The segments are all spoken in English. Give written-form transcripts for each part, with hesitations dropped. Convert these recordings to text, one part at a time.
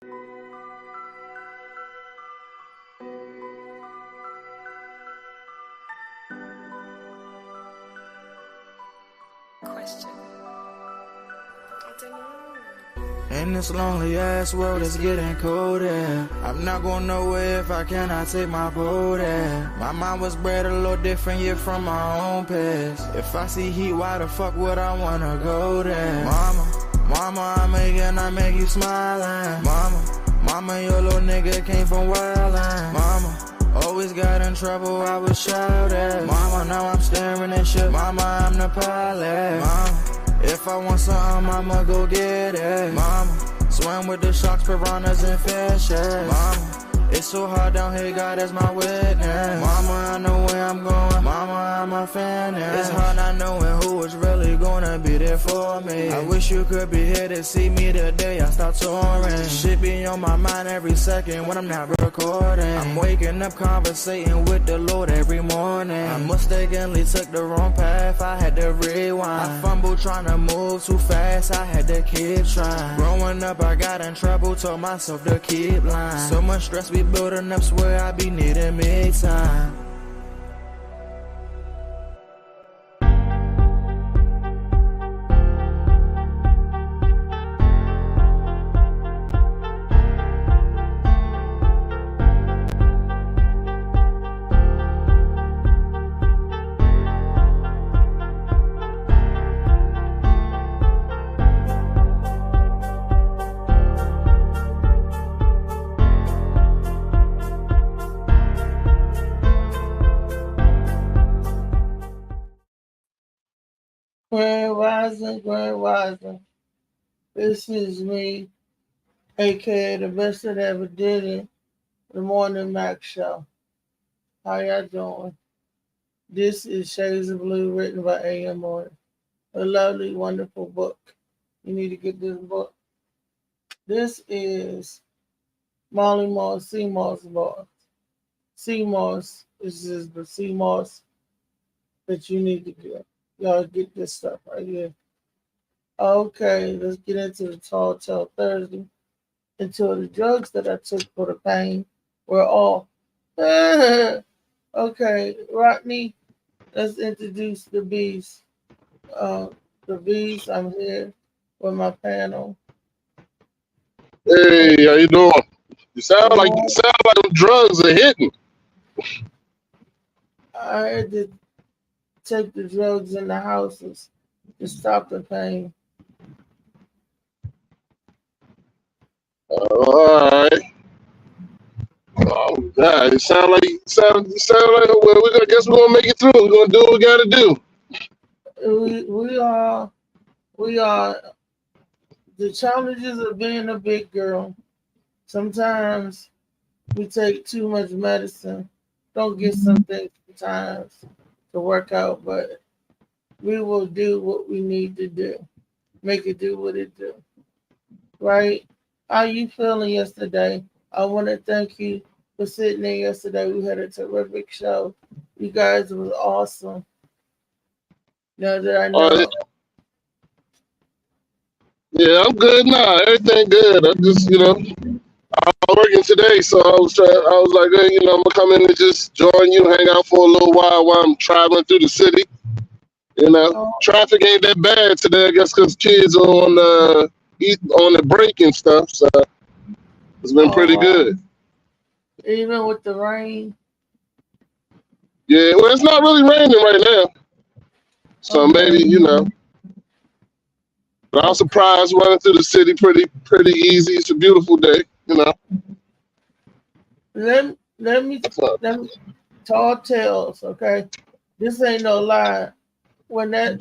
Question. I don't know. In this lonely ass world, it's getting colder. I'm not going nowhere if I cannot take my boat there. My mind was bred a little different, yeah, from my own past. If I see heat, why the fuck would I wanna go there? Mama, I make you smiling. Mama, your little nigga came from wildin'. Mama, always got in trouble, I was shouted. Mama, now I'm staring at shit. Mama, I'm the pilot. Mama, if I want something, I'ma go get it. Mama, swim with the sharks, piranhas, and fishes. Mama, it's so hard down here, God is my witness. Mama, I know where I'm going. Mama, I'm a fan. It's hard not knowing who is really gonna be there for me. I wish you could be here to see me the day I start touring. Shit be on my mind every second when I'm not recording. I'm waking up conversating with the Lord every morning. I mistakenly took the wrong path, I had to rewind. I fumbled trying to move too fast, I had to keep trying. Growing up, I got in trouble, told myself to keep lying. So much stress be building up, swear I be needing me time. Grand Rising. This is me, aka the best that ever did it, the Morning Mac Show. How y'all doing? This is Shades of Blue, written by A.M. Moore. A lovely, wonderful book. You need to get this book. This is Molly Moss, Sea Moss Bar. Sea Moss is just the sea moss that you need to get. Y'all get this stuff right here. Okay, let's get into the Tall Tale Thursday. Until the drugs that I took for the pain were off. Okay, Rodney, let's introduce the beast. The beast, I'm here with my panel. Hey, how you doing? You sound like them drugs are hitting. I had to take the drugs in the houses to stop the pain. All right. Oh God, you sound like well. We gonna guess we're gonna make it through. We're gonna do what we gotta do. We are the challenges of being a big girl. Sometimes we take too much medicine. Don't get some things sometimes to work out, but we will do what we need to do. Make it do what it do. Right? How you feeling yesterday? I want to thank you for sitting in yesterday. We had a terrific show. You guys was awesome. Now that I Uh, know. yeah, I'm good now. Everything good. I'm just, I'm working today, so I was trying. I was like, hey, I'm gonna come in and just join you, hang out for a little while I'm traveling through the city. Oh, Traffic ain't that bad today, I guess, because kids are on the break and stuff. So it's been all pretty right. good. Even with the rain. Yeah, well, it's not really raining right now, so Okay. maybe. But I was surprised running through the city pretty easy. It's a beautiful day. Let me So, let me tall tales, okay? This ain't no lie. When that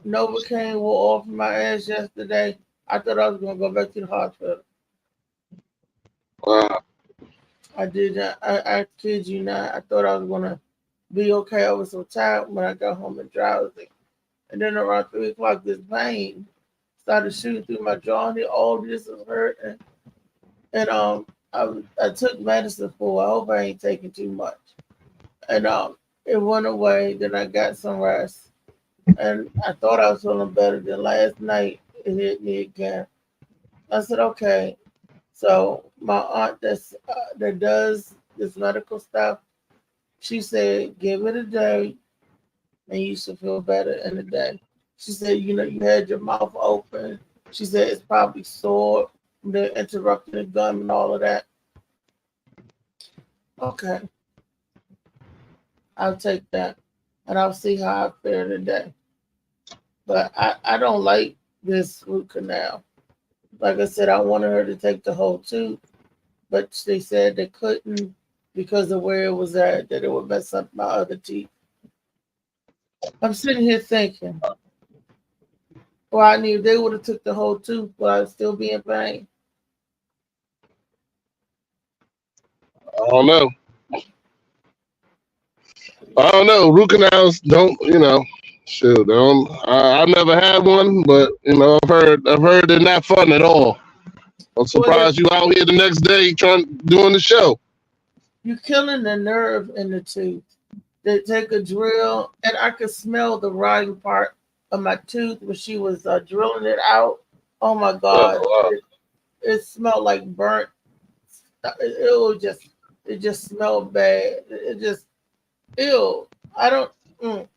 Novocaine wore off my ass yesterday, I thought I was gonna go back to the hospital. wow. I did not. I kid you not. I thought I was gonna be okay. I was so tired when I got home and drowsy. And then around 3 o'clock, this pain started shooting through my jaw, and all this is hurting. And I took medicine for it. I hope I ain't taking too much. And it went away. Then I got some rest, and I thought I was feeling better. Then last night it hit me again. I said, okay. So my aunt that does this medical stuff, she said, give it a day and you should feel better in a day. She said, you had your mouth open. She said it's probably sore, the interrupting the gum and all of that. Okay, I'll take that and I'll see how I fare today. But I don't like this root canal. Like I said, I wanted her to take the whole tooth, but they said they couldn't because of where it was at, that it would mess up my other teeth. I'm sitting here thinking, well, I knew if they would have took the whole tooth, would I still be in pain? I don't know. I don't know. Root canals don't, shoot. Don't. I've never had one, but I've heard they're not fun at all. I'm Well, surprised you out here the next day doing the show. you're killing the nerve in the tooth. They take a drill, and I could smell the rotting part of my tooth when she was drilling it out. Oh my God, Oh, it smelled like burnt. It just smelled bad. It just ew. I don't.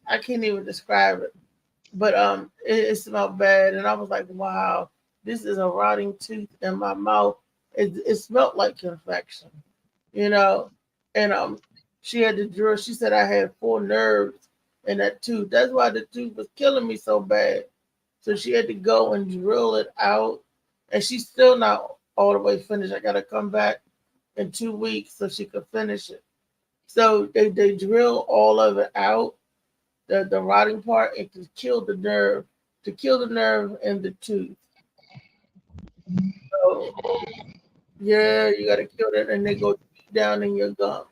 I can't even describe it. But it smelled bad, and I was like, wow, this is a rotting tooth in my mouth. It smelled like infection, you know. And she had to drill. She said I had 4 nerves in that tooth. That's why the tooth was killing me so bad. So she had to go and drill it out, and she's still not all the way finished. I got to come back in 2 weeks so she could finish it. So they drill all of it out, the rotting part, and to kill the nerve in the tooth. So yeah, you got to kill that, and they go down in your gums,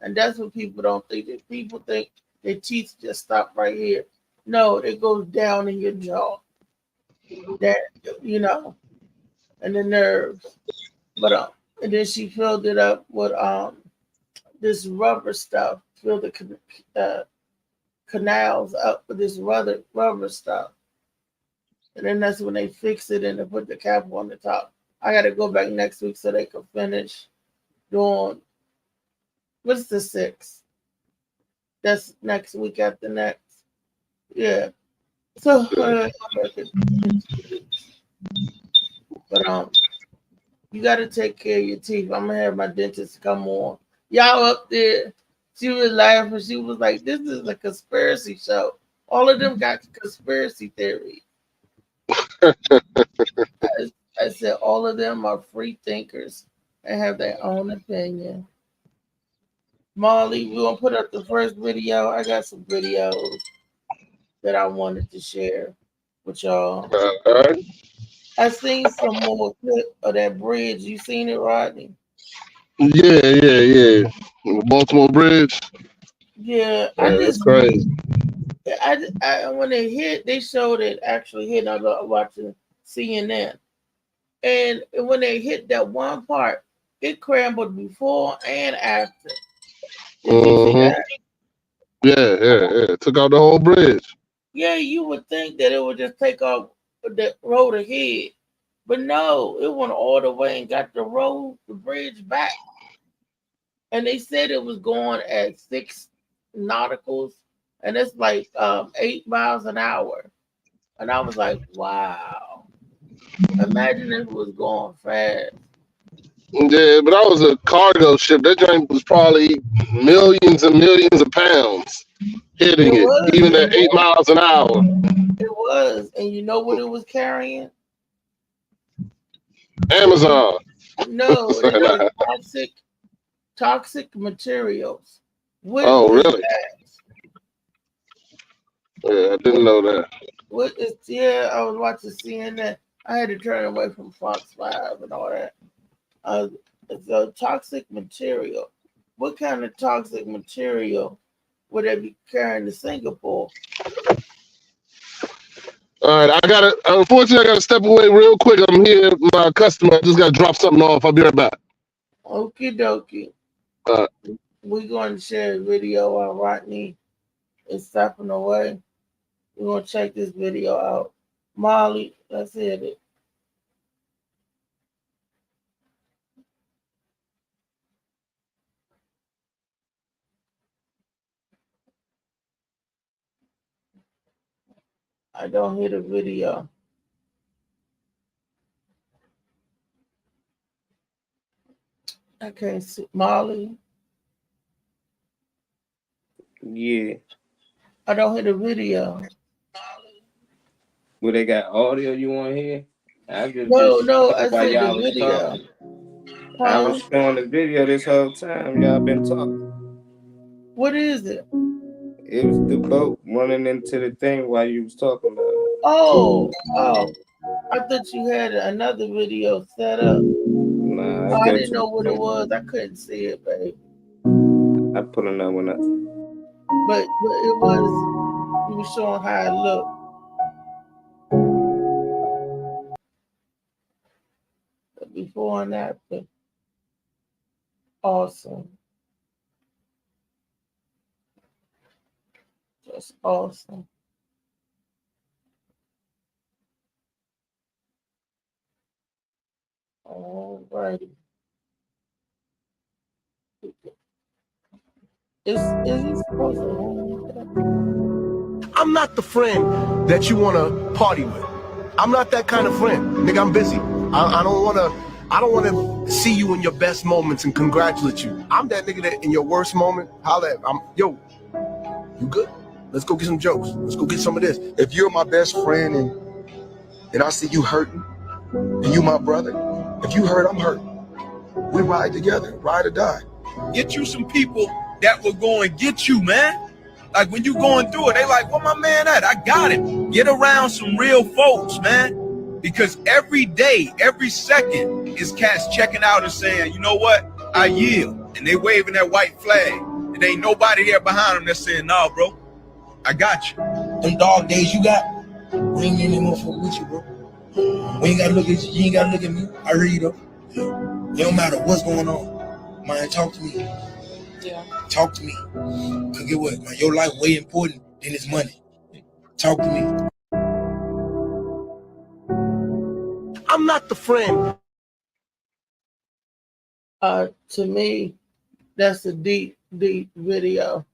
and that's what people don't think. That people think their teeth just stop right here. No, it goes down in your jaw. That you know, and the nerves. But and then she filled it up with this rubber stuff. Filled the canals up with this rubber stuff. And then that's when they fix it and they put the cap on the top. I got to go back next week so they can finish doing, what's the 6th? That's next week after next. Yeah. So, but you got to take care of your teeth. I'm going to have my dentist come on. Y'all up there. She was laughing. She was like, this is a conspiracy show. All of them got conspiracy theories. I said all of them are free thinkers and have their own opinion. Molly, we're gonna put up the first video. I got some videos that I wanted to share with y'all. all right. I seen some more clip of that bridge. You seen it, Rodney? Yeah. Baltimore Bridge. Yeah, Yeah, that's crazy. when they hit, they showed it actually hit. I was watching CNN, and when they hit that one part, it crumbled before and after. Did you see Mm-hmm. that? Yeah. Took out the whole bridge. Yeah, you would think that it would just take off the road ahead, but no, it went all the way and got the bridge back. And they said it was going at 6 nauticals, and it's like 8 miles an hour. And I was like, wow. Imagine if it was going fast. Yeah, but that was a cargo ship. That joint was probably millions and millions of pounds hitting It it, was, even at 8 miles an hour. it was. And you know what it was carrying? Amazon. No, it was toxic materials. What Oh, is really? Yeah, I didn't know that. what is I was watching CNN. I had to turn away from Fox 5 and all that. Uh, the toxic material. What kind of toxic material would they be carrying to Singapore? All right, unfortunately, I gotta step away real quick. I'm here, my customer. I just gotta drop something off. I'll be right back. Okie dokie. Uh, We're going to share a video while Rodney is stepping away. We're going to check this video out. Molly, let's hit it. I don't hear the video. I can't see Molly. Yeah. I don't hear the video. Well, they got audio you want to hear? I just No, I while said the y'all was video. talking. I was showing the video this whole time y'all been talking. What is it? It was the boat running into the thing while you was talking about it. Oh. I thought you had another video set up. Nah, I didn't know what it was. I couldn't see it, babe. I put another one up. But it was, you were showing how it looked. But before and after. Awesome. Just awesome. All righty. Is he supposed to? I'm not the friend that you want to party with. I'm not that kind of friend. Nigga, I'm busy. I don't want to see you in your best moments and congratulate you. I'm that nigga that in your worst moment, holla at. Yo, you good? Let's go get some jokes. Let's go get some of this. If you're my best friend and I see you hurting, and you my brother, if you hurt, I'm hurt. We ride together, ride or die. Get you some people that will go and get you, man. Like when you going through it, they like, where my man at? I got him. Get around some real folks, man. Because every day, every second is cats checking out and saying, you know what? I yield. And they waving that white flag. And ain't nobody there behind them that's saying, nah, bro, I got you. Them dog days you got, we ain't any motherfucker with you, bro. We ain't gotta look at you. You ain't gotta look at me. I heard you though. It don't matter what's going on. Man, talk to me. Yeah. Talk to me. Cause get what? Man, your life way important than his money. Talk to me. I'm not the friend. To me, that's a deep video.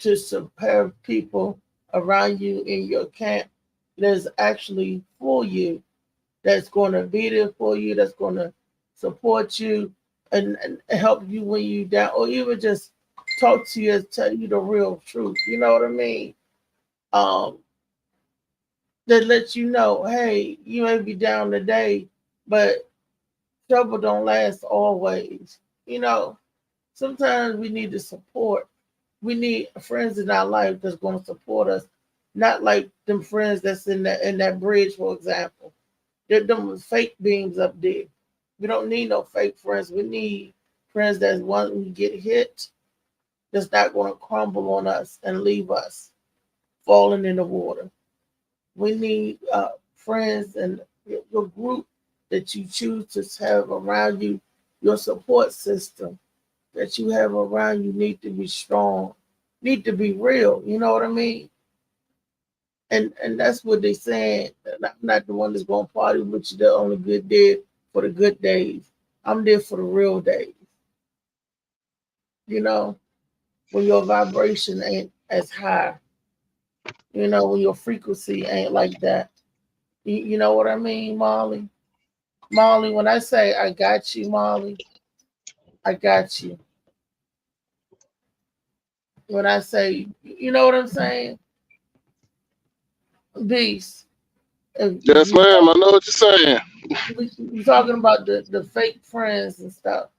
To pair people around you in your camp that's actually for you, that's going to be there for you, that's going to support you and help you when you down, or even just talk to you and tell you the real truth. You know what I mean? That lets you know, hey, you may be down today, but trouble don't last always. You know, sometimes we need the support. We need friends in our life that's going to support us, not like them friends that's in that bridge, for example. They're them fake beings up there. We don't need no fake friends. We need friends that's when we get hit, that's not going to crumble on us and leave us falling in the water. We need friends and your group that you choose to have around you, your support system that you have around you need to be strong, need to be real. You know what I mean? And that's what they're saying. I'm not the one that's going to party with you the only good day for the good days. I'm there for the real days. You know, when your vibration ain't as high. You know, when your frequency ain't like that. You know what I mean, Molly? Molly, when I say I got you, Molly, I got you. When I say, you know what I'm saying? Beast. Yes, ma'am. I know what you're saying. You're talking about the fake friends and stuff.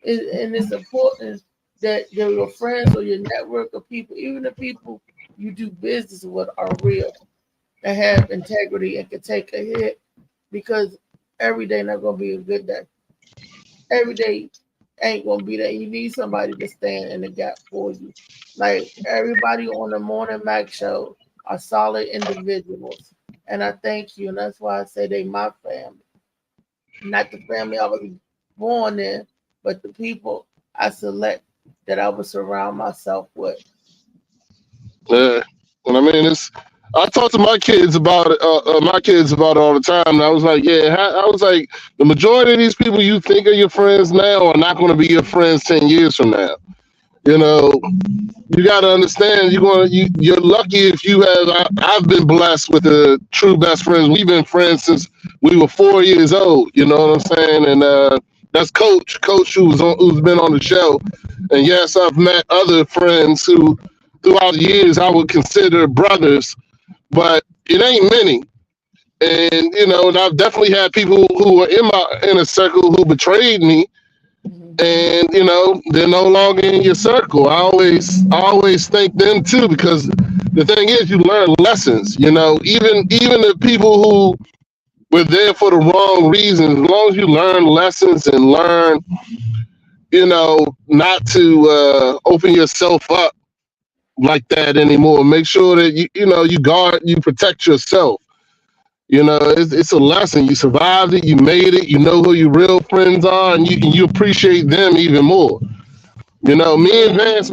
And it's important that your friends or your network of people, even the people you do business with, are real and have integrity and can take a hit, because every day not going to be a good day. Every day ain't going to be that. You need somebody to stand in the gap for you. Like everybody on the Morning Mac show are solid individuals. And I thank you. And that's why I say they my family. Not the family I was born in, but the people I select that I would surround myself with. Yeah. And I mean, I talk to my kids about it, all the time. And I was like, I was like, the majority of these people you think are your friends now are not going to be your friends 10 years from now. You know, you got to understand you're lucky if you have. I've been blessed with the true best friends. We've been friends since we were 4 years old. You know what I'm saying? And that's Coach who's been on the show. And yes, I've met other friends who throughout the years I would consider brothers, but it ain't many. And you know, and I've definitely had people who were in my inner circle who betrayed me, and you know, they're no longer in your circle. I always thank them too, because the thing is, you learn lessons. You know, even the people who were there for the wrong reasons, as long as you learn lessons and learn, you know, not to open yourself up like that anymore. Make sure that you protect yourself. You know, it's a lesson. You survived it. You made it. You know who your real friends are, and you appreciate them even more. You know, me and Vance,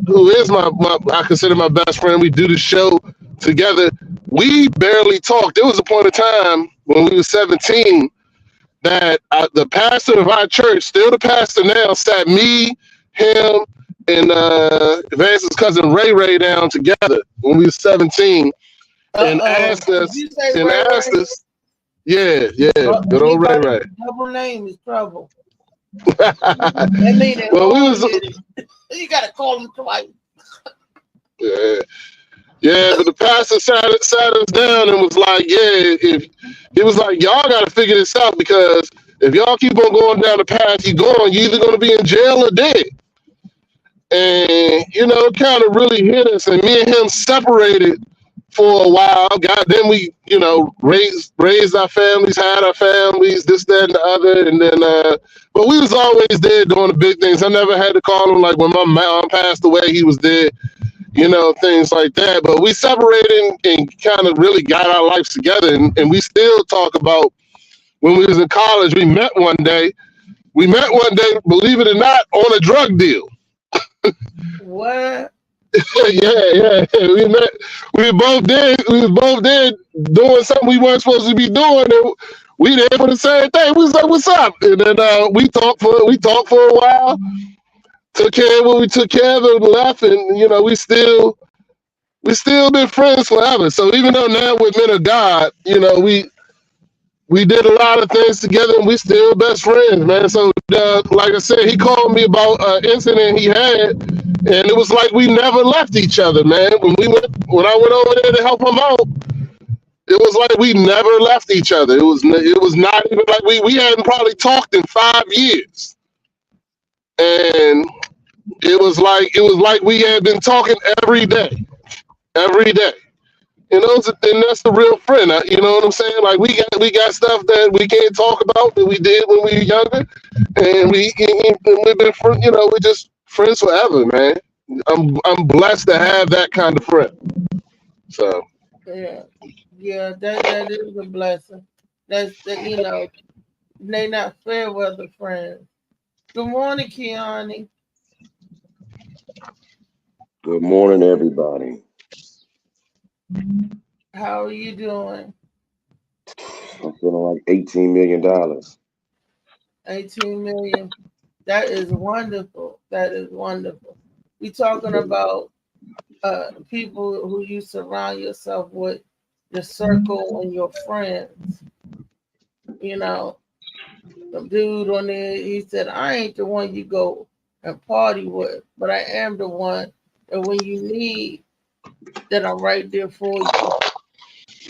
who is my I consider my best friend. We do the show together. We barely talked. There was a point of time when we were 17 that the pastor of our church, still the pastor now, sat me, him, and Vance's cousin Ray down together when we were 17 and asked us, yeah, good old Ray. Double name is trouble. Well, You gotta call him twice. Yeah, but the pastor sat us down and was like, y'all got to figure this out, because if y'all keep on going down the path you're either going to be in jail or dead. And you know, it kind of really hit us, and me and him separated for a while. Then we, you know, raised our families, had our families, this, that, and the other. And then, but we was always there doing the big things. I never had to call him, like when my mom passed away, he was there, you know, things like that. But we separated and kind of really got our lives together. And we still talk about when we was in college. We met one day, believe it or not, on a drug deal. What? Yeah. We met. We was both there doing something we weren't supposed to be doing, and we there for the same thing. We was like, "What's up?" And then we talked for a while. Took care of what we took care of, and left. And you know, we still been friends forever. So even though now we're men of God, you know, we did a lot of things together, and we still best friends, man. So like I said, he called me about an incident he had. And it was like we never left each other, man. When I went over there to help him out, it was like we never left each other. It was not even like we hadn't probably talked in 5 years, and it was like we had been talking every day. You know, and that's the real friend. You know what I'm saying? Like we got stuff that we can't talk about that we did when we were younger, and we've been you know, we just friends forever, man. I'm blessed to have that kind of friend. So that is a blessing. You know, they not fair weather friends. Good morning, Keani. Good morning, everybody. How are you doing? I'm feeling like $18 million. 18 million. That is wonderful. We talking about people who you surround yourself with, your circle and your friends. You know, the dude on there, he said, I ain't the one you go and party with, but I am the one that when you need, that I'm right there for you.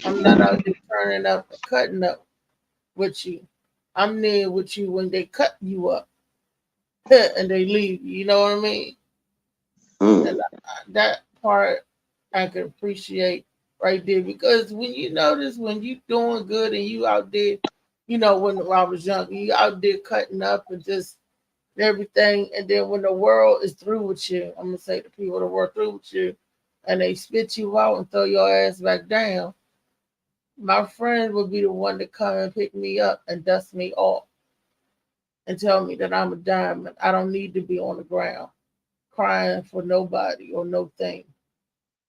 I'm not out there turning up and cutting up with you. I'm there with you when they cut you up and they leave you. You know what I mean? And that part I can appreciate right there, because when you notice when you doing good and you out there, you know, when I was young, you out there cutting up and just everything, and then when the world is through with you, I'm gonna say the people that were through with you, and they spit you out and throw your ass back down, my friend would be the one to come and pick me up and dust me off and tell me that I'm a diamond. I don't need to be on the ground crying for nobody or no thing.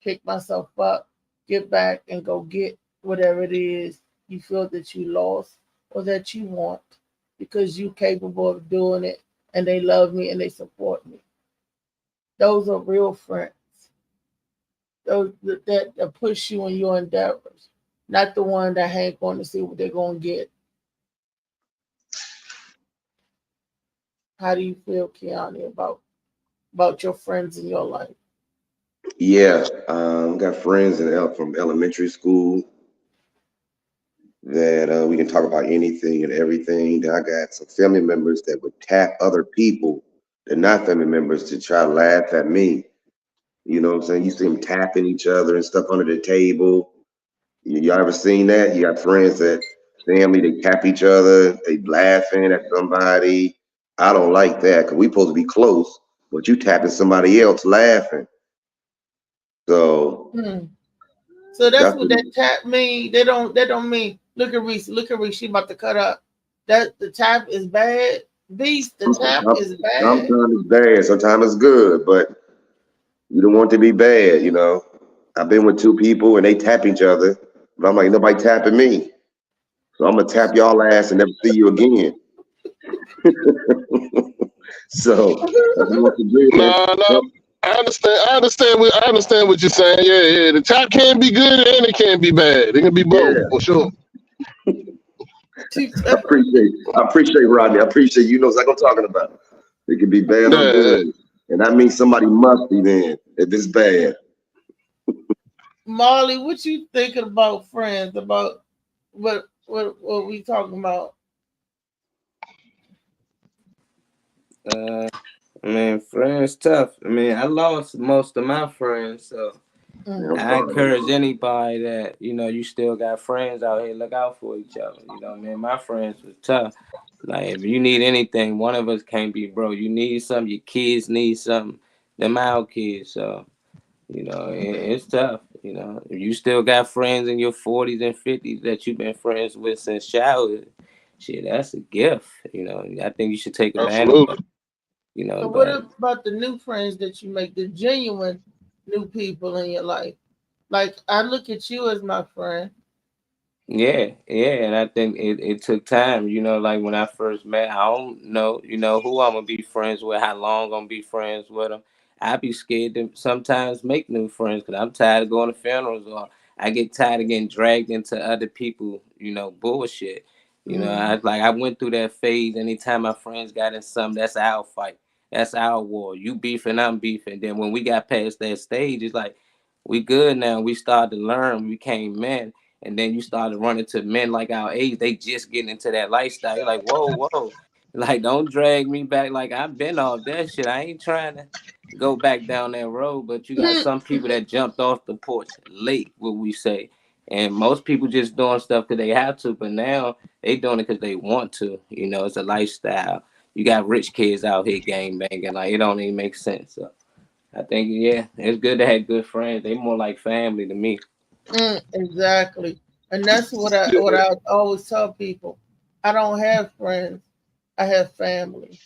Pick myself up, get back, and go get whatever it is you feel that you lost or that you want, because you're capable of doing it, and they love me and they support me. Those are real friends. Those that push you in your endeavors, not the one that hang on to see what they're gonna get. How do you feel, Keanu, about your friends in your life? Yeah, got friends from elementary school that we can talk about anything and everything. Then I got some family members that would tap other people, they're not family members, to try to laugh at me. You know what I'm saying? You see them tapping each other and stuff under the table. Y'all ever seen that? You got friends that family, they tap each other, they laughing at somebody. I don't like that because we supposed to be close, but you tapping somebody else laughing. So So that's that's what that tap mean. They don't mean look at Reese, she about to cut up. That the tap is bad. Beast, the tap is bad. Sometimes it's bad, sometimes it's good, but you don't want it to be bad, you know. I've been with two people and they tap each other, but I'm like, nobody tapping me. So I'm gonna tap y'all ass and never see you again. So that's what you do. No, I understand what you're saying. Yeah. The tap can be good and it can be bad. It can be both for sure. I appreciate Rodney. I appreciate you know what I'm talking about. It can be bad or good. And that means somebody must be then if it's bad. Marley, what you thinking about friends? About what we talking about? I mean, friends tough. I mean, I lost most of my friends, so I encourage anybody that, you know, you still got friends out here, look out for each other. You know, man, my friends was tough. Like, if you need anything, one of us can't be broke. You need something, your kids need something, them our kids. So, you know, it's tough. You know, if you still got friends in your 40s and 50s that you've been friends with since childhood, shit, that's a gift. You know, I think you should take advantage of it. You know, so what about the new friends that you make, the genuine new people in your life? Like, I look at you as my friend. Yeah, and I think it took time. You know, like when I first met, I don't know, you know, who I'm gonna be friends with, how long I'm gonna be friends with them. I be scared to sometimes make new friends because I'm tired of going to funerals, or I get tired of getting dragged into other people, you know, bullshit. You know, I went through that phase. Anytime my friends got in something, that's our fight. That's our war. You beefing, I'm beefing. Then when we got past that stage, it's like we good now. We started to learn. We became men. And then you started running to men like our age. They just getting into that lifestyle. You're like, whoa. Like, don't drag me back. Like, I've been off that shit. I ain't trying to go back down that road. But you got some people that jumped off the porch late, what we say. And most people just doing stuff because they have to. But now they doing it because they want to. You know, it's a lifestyle. You got rich kids out here gang banging. Like, it don't even make sense. So I think, yeah, it's good to have good friends. They more like family to me. Exactly. And that's what I always tell people. I don't have friends. I have family.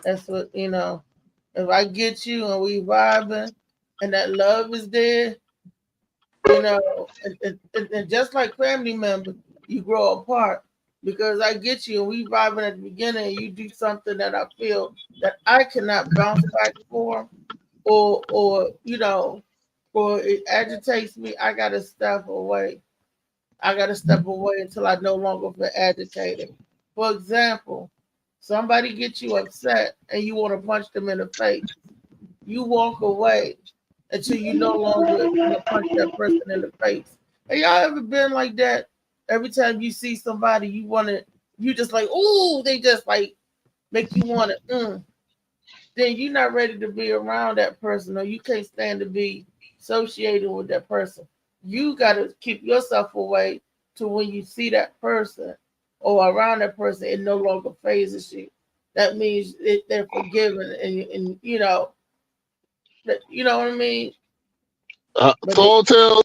That's what, you know, if I get you and we vibing and that love is there, you know, and just like family members, you grow apart because I get you and we vibing at the beginning and you do something that I feel that I cannot bounce back for or you know, or it agitates me, I gotta step away. I gotta step away until I no longer feel agitated. For example, somebody gets you upset and you want to punch them in the face. You walk away until you no longer punch that person in the face. Have y'all ever been like that? Every time you see somebody, you just like, ooh, they just like make you want to, then you're not ready to be around that person, or you can't stand to be associated with that person. You got to keep yourself away to when you see that person or around that person, it no longer phases you. That means they're forgiven, and you know what I mean. Tall Tale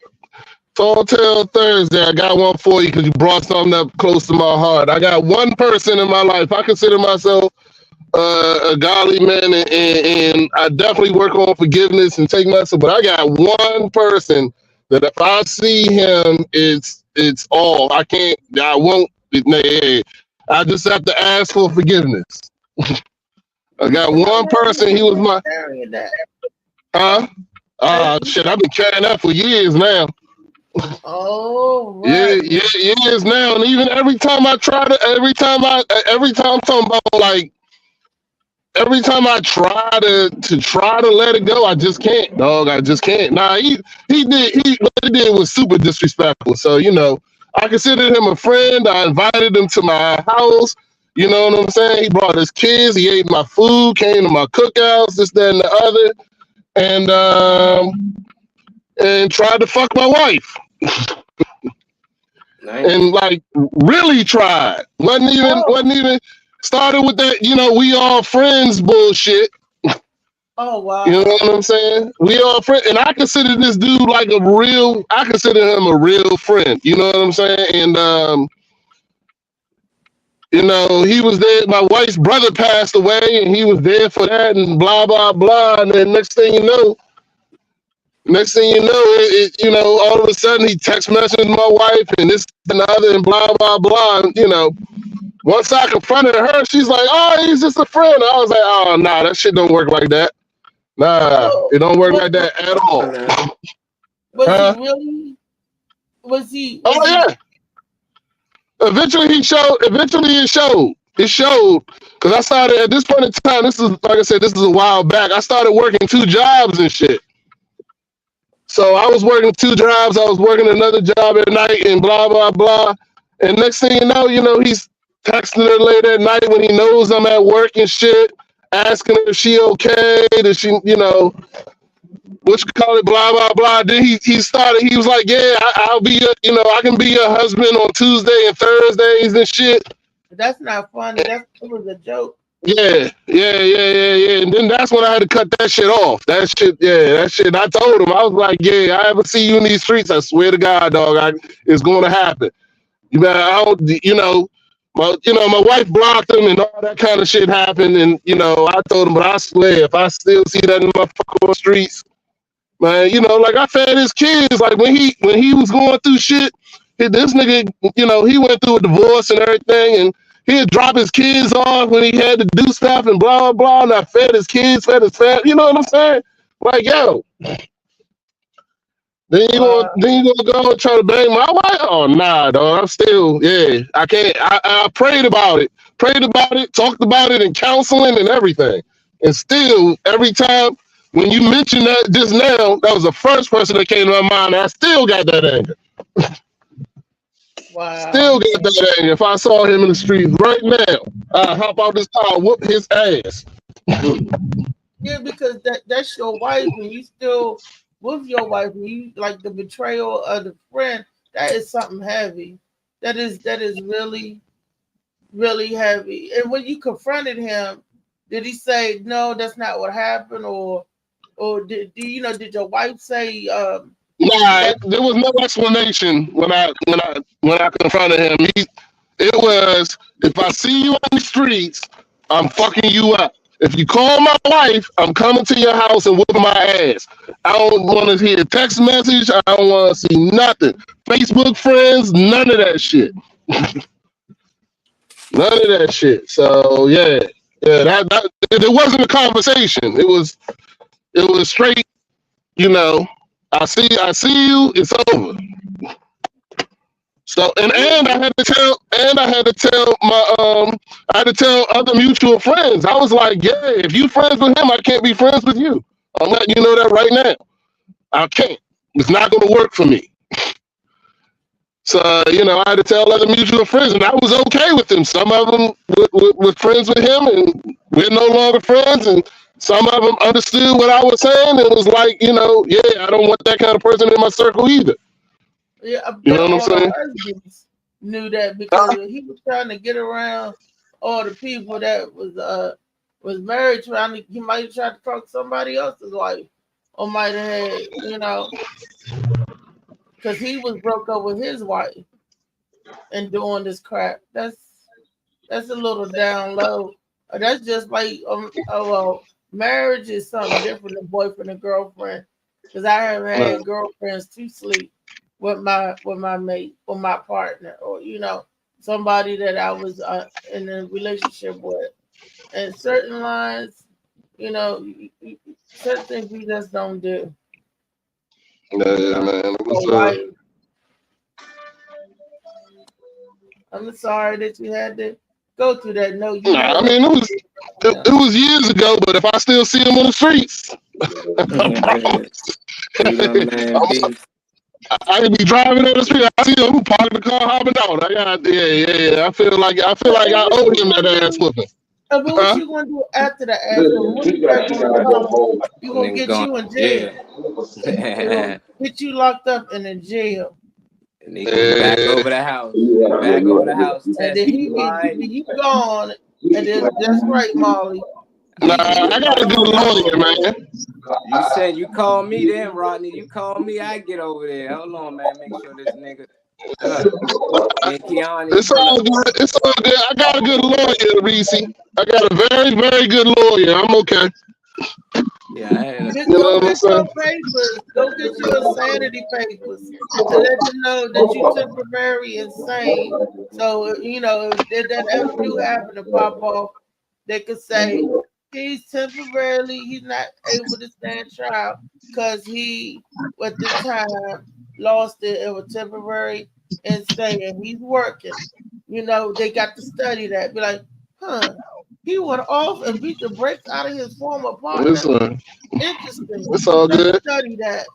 Thursday, I got one for you because you brought something up close to my heart. I got one person in my life. I consider myself a godly man, and I definitely work on forgiveness and take myself. But I got one person that if I see him, it's all. I won't. I just have to ask for forgiveness. I got How one long person. have He you was been my carrying that? shit. I've been carrying that for years now. Oh, Yeah, right. years now. And even every time I try to, every time I'm talking about like, every time I try to let it go, I just can't, dog. I just can't. Nah, what he did was super disrespectful. So I considered him a friend. I invited him to my house. You know what I'm saying? He brought his kids. He ate my food. Came to my cookouts. This, that, and the other. And tried to fuck my wife. Nice. And like really tried. Wasn't even started with that. We all friends bullshit. Oh, wow. You know what I'm saying? We all friends, and I consider this dude like I consider him a real friend. You know what I'm saying? And he was there. My wife's brother passed away, and he was there for that, and blah blah blah. And then next thing you know, all of a sudden he text messaged my wife, and this and the other, and blah blah blah. And, once I confronted her, she's like, "Oh, he's just a friend." I was like, "Oh, nah, that shit don't work like that. Nah, it don't work like that at all." Was Huh? he really? Was he? Oh yeah. Eventually it showed. It showed because I started at this point in time. This is like I said. This is a while back. I started working 2 jobs and shit. So I was working 2 jobs. I was working another job at night and blah blah blah. And next thing you know, he's texting her late at night when he knows I'm at work and shit, asking her if she okay. Does she, what you call it, blah blah blah. Then he started. He was like, "Yeah, I'll be I can be your husband on Tuesday and Thursdays and shit." That's not funny. It was a joke. Yeah. And then that's when I had to cut that shit off. That shit. I told him, I was like, "Yeah, I ever see you in these streets, I swear to God, dog, it's going to happen." I don't, my wife blocked him and all that kind of shit happened. And I told him, but I swear, if I still see that motherfucker on the streets, man, like I fed his kids. Like when he was going through shit, this nigga, he went through a divorce and everything, and he'd drop his kids off when he had to do stuff and blah, blah, blah. And I fed his kids, fed his family. You know what I'm saying? Like, yo. Then you gonna go and try to bang my wife? Oh nah, dog. I'm still, I can't. I prayed about it, talked about it in counseling and everything. And still, every time when you mention that just now, that was the first person that came to my mind. And I still got that anger. Wow. Still got that anger. If I saw him in the street right now, I'd hop out this car, whoop his ass. Yeah, because that's your wife, and you still with your wife, and you like the betrayal of the friend. That is something heavy. That is really, really heavy. And when you confronted him, did he say no? That's not what happened, or did your wife say? Nah, there was no explanation when I confronted him. It was, if I see you on the streets, I'm fucking you up. If you call my wife, I'm coming to your house and whooping my ass. I don't want to hear a text message. I don't want to see nothing. Facebook friends, none of that shit. None of that shit. So that it wasn't a conversation. It was straight. I see you. It's over. So and I had to tell other mutual friends. I was like, yeah, if you friends with him, I can't be friends with you. I'm letting you know that right now. I can't. It's not going to work for me. So I had to tell other mutual friends, and I was okay with them. Some of them were friends with him, and we're no longer friends. And some of them understood what I was saying, and was like, I don't want that kind of person in my circle either. Yeah, you know what I'm saying? Husbands knew that because he was trying to get around all the people that was married. He might have tried to talk to somebody else's wife, or might have had, because he was broke up with his wife and doing this crap. That's a little down low. That's just like marriage is something different than boyfriend and girlfriend. Because I have had girlfriends to sleep with my mate or my partner, or somebody that I was in a relationship with, And certain lines, you know, certain things we just don't do. Yeah, man. So why? I'm sorry that you had to go through that. No, you Nah, know I what? mean, it was years ago, but if I still see him on the streets, See my man B. I could be driving on the street. I see him parking the car, hopping out. Yeah. I feel like I owe him that ass whooping. But what you gonna do after the ass? When you back gonna come, you gonna Nigga get going you in to jail. jail. Get you locked up in a jail. And he go back over the house. Back over the house. And then he gone. And then that's right, Molly. Nah, I gotta do a lawyer, man. You said you call me then, Rodney. You call me, I get over there. Hold on, man. Make sure this nigga. And Keanu, It's all good. It's all good. I got a good lawyer, Reese. I got a very, very good lawyer. I'm okay. Yeah, I had Just go get your papers. Go get your insanity papers to let them know that you temporary insane. So you know if that ever do happen to pop off, they could say he's temporarily he's not able to stand trial because he at the time lost it was temporary insane and he's working. You know they got to study that. Be like, huh? He went off and beat the brakes out of his former partner. Interesting. It's all good. Study that.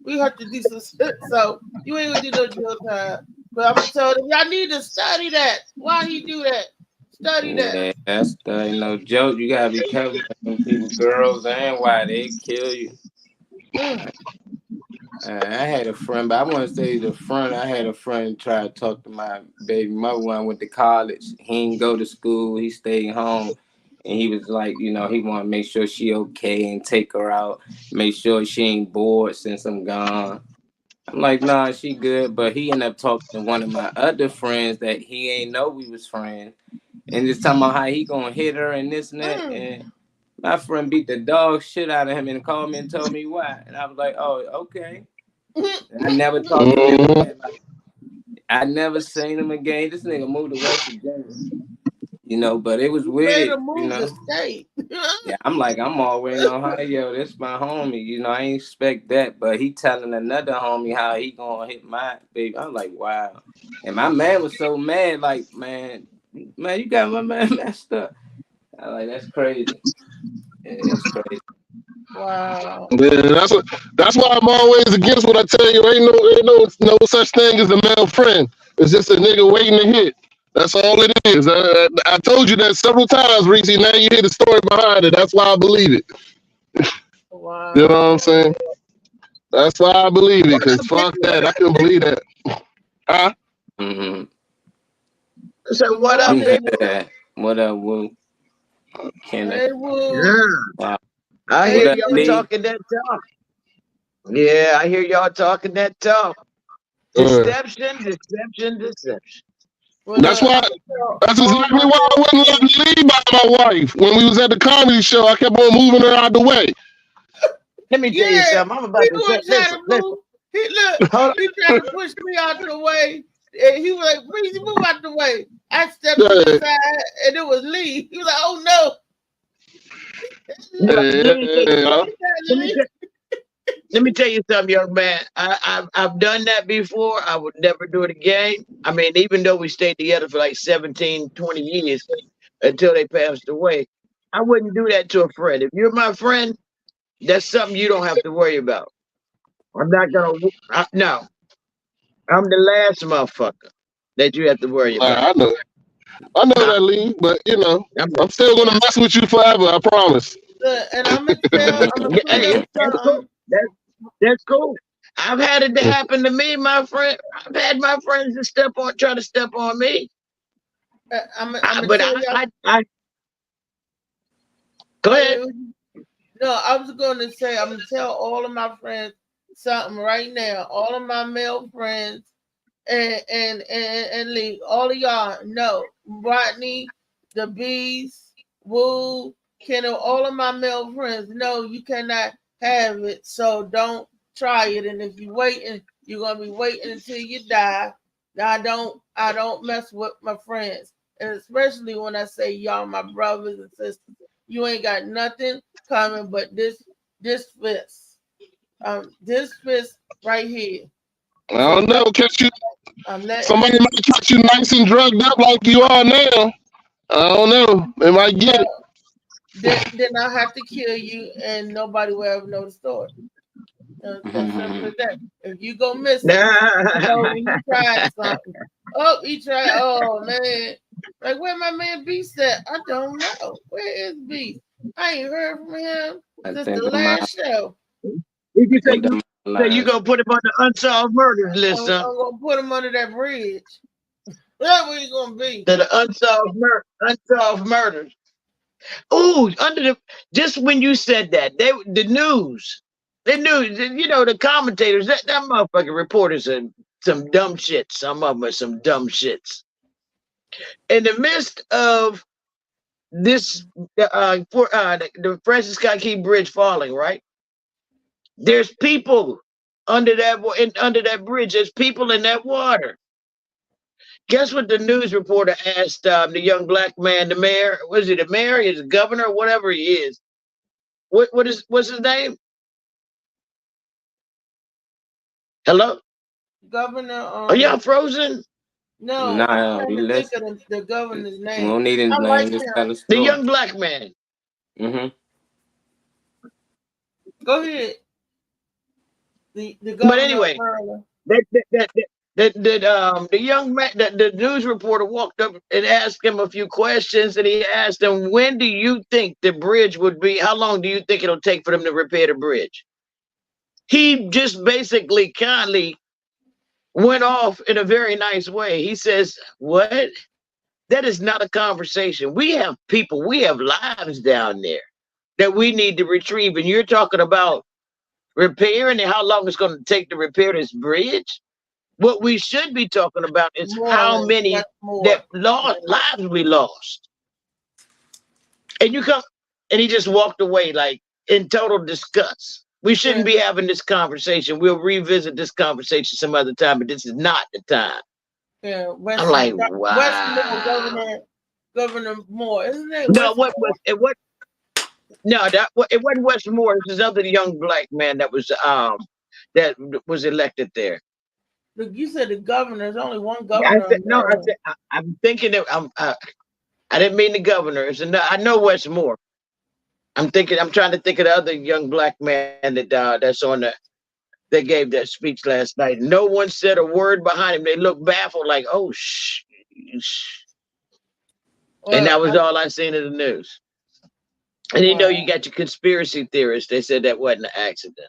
We have to do some shit. So you ain't gonna do no jail time. But I'm gonna tell them y'all need to study that. Why he do that? Study that. Yeah, that's no joke. You gotta be careful with people, girls and why they kill you. I had a friend, but I want to say the friend. I had a friend try to talk to my baby mother when I went to college. He didn't go to school. He stayed home. And he was like, you know, he want to make sure she okay and take her out. Make sure she ain't bored since I'm gone. I'm like, nah, she good. But he ended up talking to one of my other friends that he ain't know we was friends. And just talking about how he gonna hit her and this and that. And my friend beat the dog shit out of him and called me and told me why. And I was like, oh, okay. I never talked to him again. I never seen him again. This nigga moved to West Virginia. You know, but it was weird. You know, yeah, I'm like, I'm always in Ohio. This my homie. You know, I ain't expect that, but he telling another homie how he gonna hit my baby. I'm like, wow. And my man was so mad, like, man, you got my man messed up. I'm like, that's crazy. It's crazy. Wow. Yeah, that's why I'm always against what I tell you. Ain't no such thing as a male friend. It's just a nigga waiting to hit. That's all it is. I told you that several times, Reese. Now you hear the story behind it. That's why I believe it. Wow. You know what I'm saying? That's why I believe it. Cause fuck that, I couldn't believe that. Huh? Mm-hmm. So what up, baby? What up, Woo? Hey, Woo. Yeah. Wow. I hear y'all talking that talk. Yeah, I hear y'all talking that talk. Deception. That's why. That's exactly why I wouldn't let me leave by my wife. When we was at the comedy show, I kept on moving her out the way. Let me tell you something. I'm about to say. Listen. He tried to push me out the way. And he was like, "Breezy, move out the way." I stepped to the side, and it was Lee. He was like, "Oh no." Let me tell you something, young man. I've done that before. I would never do it again. I mean, even though we stayed together for like 17, 20 years until they passed away, I wouldn't do that to a friend. If you're my friend, that's something you don't have to worry about. I'm not gonna. No, I'm the last motherfucker that you have to worry about. I know that, Lee, but you know, I'm still gonna mess with you forever. I promise. And I'm gonna tell. That's cool. I've had it happen to me, my friend. I've had my friends try to step on me. Go ahead. No, I was going to say I'm gonna tell all of my friends something right now. All of my male friends and Lee, all of y'all know Rodney, the Bees, Woo, Kendall, all of my male friends know you cannot have it, so don't try it. And if you waiting, you're gonna be waiting until you die. I don't mess with my friends. and especially when I say y'all, my brothers and sisters, you ain't got nothing coming but this fist. This fist right here. I don't know. Catch you. I'm letting Somebody might catch you nice and drugged up like you are now. I don't know. They might get it. Then I have to kill you, and nobody will ever know the story. That's simple as that. If you go missing, when you tried something. Oh, he tried. Oh man, like where my man Beast at? I don't know. Where is Beast? I ain't heard from him since the last show. You say you gonna put him on the unsolved murders list, I'm huh? gonna put him under that bridge. That's where he's gonna be. To the unsolved murders. Ooh, just when you said that, the news, you know, the commentators, that motherfucking reporters are some dumb shit. Some of them are some dumb shits. In the midst of this, the Francis Scott Key Bridge falling, right? There's people under that bridge. There's people in that water. Guess what the news reporter asked the young black man, the mayor? Was he the mayor? Is the governor? Whatever he is. What's his name? Hello? Governor. Are y'all frozen? No, Nah, I'm trying to think of the governor's we name. don't need his name. like Just him. tell the The story. young black man. Go ahead. The governor. But anyway, the young man, the news reporter walked up and asked him a few questions, and he asked him, when do you think the bridge would be, how long do you think it'll take for them to repair the bridge? He just basically kindly went off in a very nice way. He says, what? That is not a conversation. We have people, we have lives down there that we need to retrieve, and you're talking about repairing and how long it's going to take to repair this bridge? What we should be talking about is how many that lost lives we lost. And he just walked away like in total disgust. We shouldn't be having this conversation. We'll revisit this conversation some other time, but this is not the time. Yeah, I'm like, wow. Governor Moore, isn't it? No, it wasn't Wes Moore. It was this other young black man that was elected there. Look, you said the governor. There's only one governor. I'm thinking that I didn't mean the governor. I know Wes Moore. I'm trying to think of the other young black man that's on that gave that speech last night. No one said a word behind him. They looked baffled, like, oh shh. And that was all I seen in the news. And you know, you got your conspiracy theorists. They said that wasn't an accident.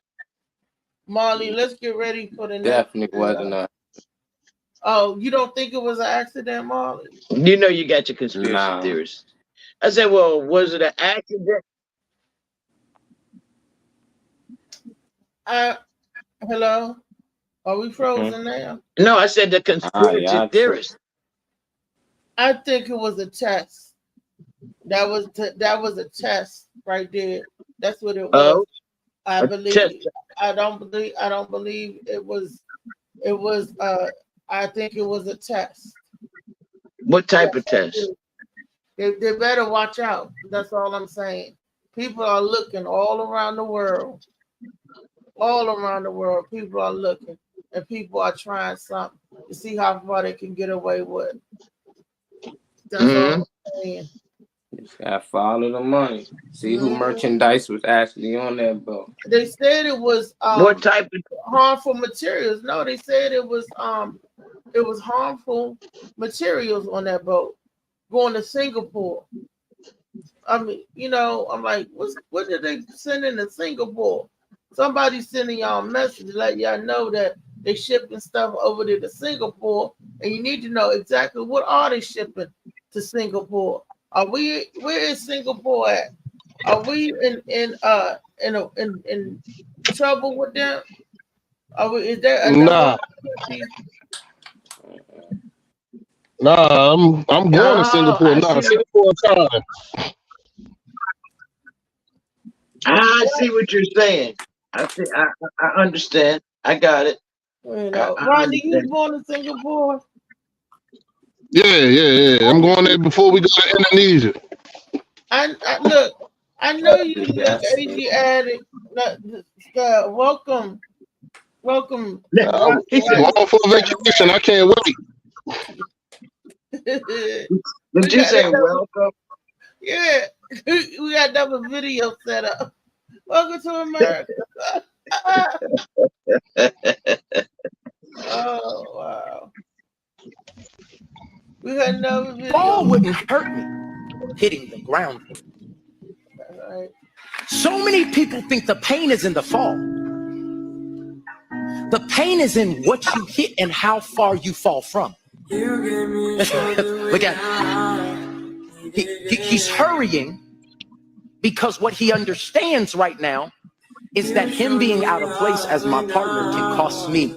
Marley, let's get ready for the Definitely wasn't. Oh, you don't think it was an accident, Marley? You know, you got your conspiracy theorists. I said, well, was it an accident? Hello? Are we frozen now? No, I said the conspiracy theorists. I think it was a test. That was a test right there. That's what it was. I believe. I don't believe it was. I think it was a test. What type of test? They better watch out. That's all I'm saying. People are looking all around the world. All around the world, people are looking, and people are trying something to see how far they can get away with. That's all I'm saying. Just gotta follow the money. See who merchandise was actually on that boat. They said it was what type of harmful materials. No, they said it was harmful materials on that boat going to Singapore. I mean, you know, I'm like, what did they send into Singapore? Somebody's sending y'all a message to let y'all know that they're shipping stuff over there to Singapore, and you need to know exactly what are they shipping to Singapore. Where is Singapore at? Are we in trouble with them? Is there Nah, I'm going to Singapore. Nah, Singapore time. I see what you're saying. I understand. I got it. You know, Rodney, you was born in Singapore? Yeah. I'm going there before we go to Indonesia. I look. I know you look Yes. Asiatic. Welcome. I'm He said, going for a vacation. I can't wait. We did you got say another, welcome? yeah, we got another video set up. Welcome to America. Oh wow. We got another video. Fall wouldn't hurt me hitting the ground. All right. So many people think the pain is in the fall. The pain is in what you hit and how far you fall from. Look at him. He's hurrying because what he understands right now is that him being out of place as my partner can cost me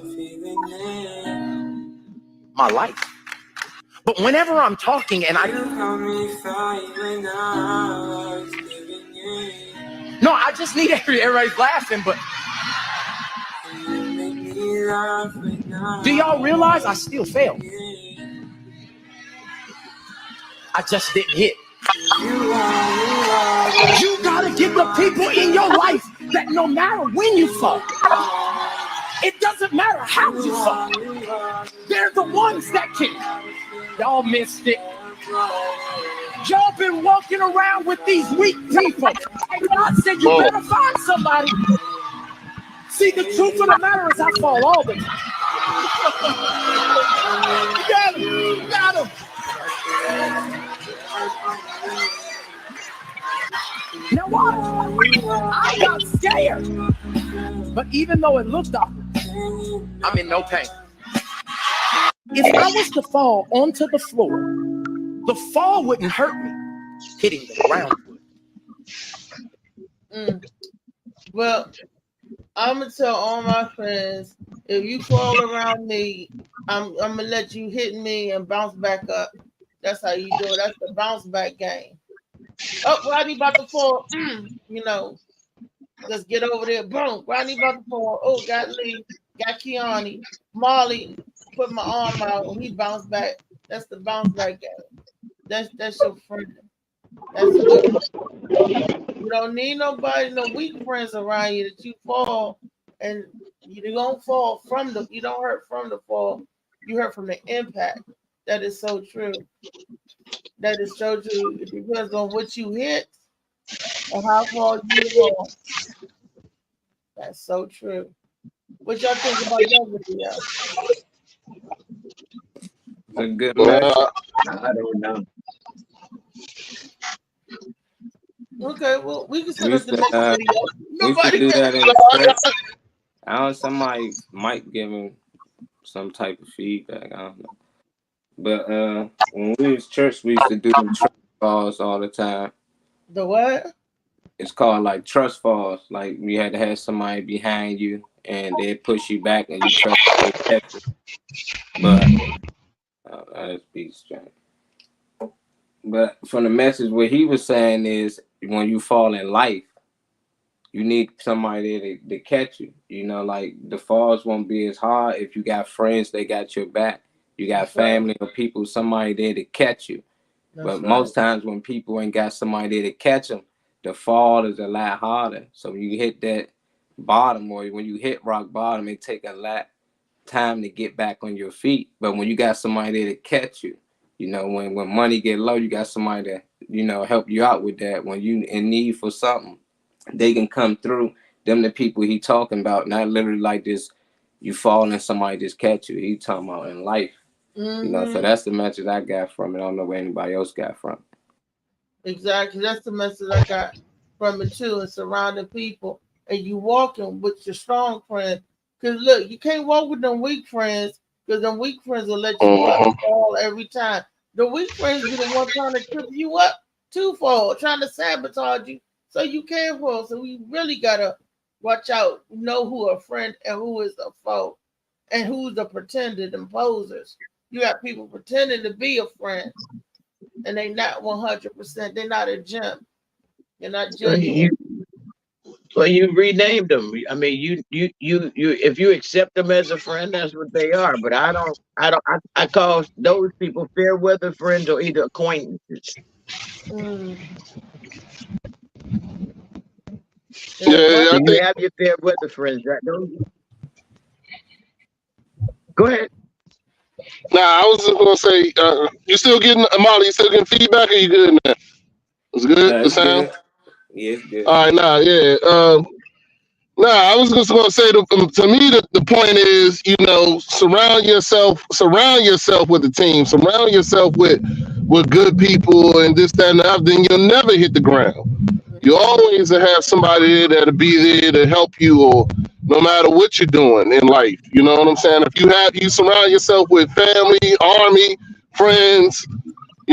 my life. But whenever I'm talking and I just need everybody's laughing, but do y'all realize I still failed? I just didn't hit. You gotta get the people in your life that no matter when you fall, it doesn't matter how you fall, they're the ones that can. Y'all missed it. Y'all been walking around with these weak people. And God said you better find somebody. See, the truth of the matter is I fall all the time. You got him. Now what? I got scared. But even though it looked awkward, I'm in no pain. If I was to fall onto the floor, the fall wouldn't hurt me. Hitting the ground would. Well, I'm gonna tell all my friends, if you fall around me, I'm gonna let you hit me and bounce back up. That's how you do it. That's the bounce back game. Oh, Rodney about to fall. You know, let's get over there. Boom. Rodney about to fall. Oh, got Lee, got Keani, Molly. Put my arm out and he bounced back. That's the bounce back game. That's your friend. That's good. You don't need nobody, no weak friends around you that you fall and you don't fall from the. You don't hurt from the fall. You hurt from the impact. That is so true. That is so true. It depends on what you hit and how far you fall. That's so true. What y'all think about that video? A good match. I don't know. Okay, well, we can set up the next video. We should do that in church. Somebody might give him some type of feedback. I don't know. But when we was church, we used to do them trust falls all the time. The what? It's called like trust falls. Like you had to have somebody behind you and they push you back and you trust they catch you. But that's be strange. But from the message, what he was saying is when you fall in life, you need somebody there to catch you. You know, like the falls won't be as hard if you got friends, they got your back. You got family or people, somebody there to catch you. But most times when people ain't got somebody there to catch them, the fall is a lot harder. So when you hit that bottom or when you hit rock bottom, it take a lot time to get back on your feet. But when you got somebody there to catch you, you know, when money get low, you got somebody to, you know, help you out with that. When you in need for something, they can come through. Them the people he talking about, not literally like this, you fall and somebody just catch you. He talking about in life. You know, so that's the message I got from it. I don't know where anybody else got from it. Exactly. That's the message I got from it too. And surrounding people and you walking with your strong friends. Because look, you can't walk with them weak friends because them weak friends will let you fall every time. The weak friends be the one trying to trip you up to fall, trying to sabotage you so you can't fall. So we really got to watch out, know who a friend and who is a foe and who's the pretended imposers. You got people pretending to be a friend and they not 100%. They're not a gem. They're not genuine. Well, you renamed them. I mean, you. If you accept them as a friend, that's what they are. But I don't. I call those people fair weather friends or either acquaintances. Mm. Yeah, I So you think. have your fair weather friends, right? Go ahead. Nah, I was just gonna say, you still getting Molly? You still getting feedback? Or you good now? It's good. The It's sound. good. Yeah, it's good. All right, nah, yeah. Nah, I was just gonna say to me the point is, surround yourself with a team, surround yourself with good people and this, that, and the other, then you'll never hit the ground. You always have somebody that'll be there to help you, or no matter what you're doing in life. You know what I'm saying? If you surround yourself with family, army, friends,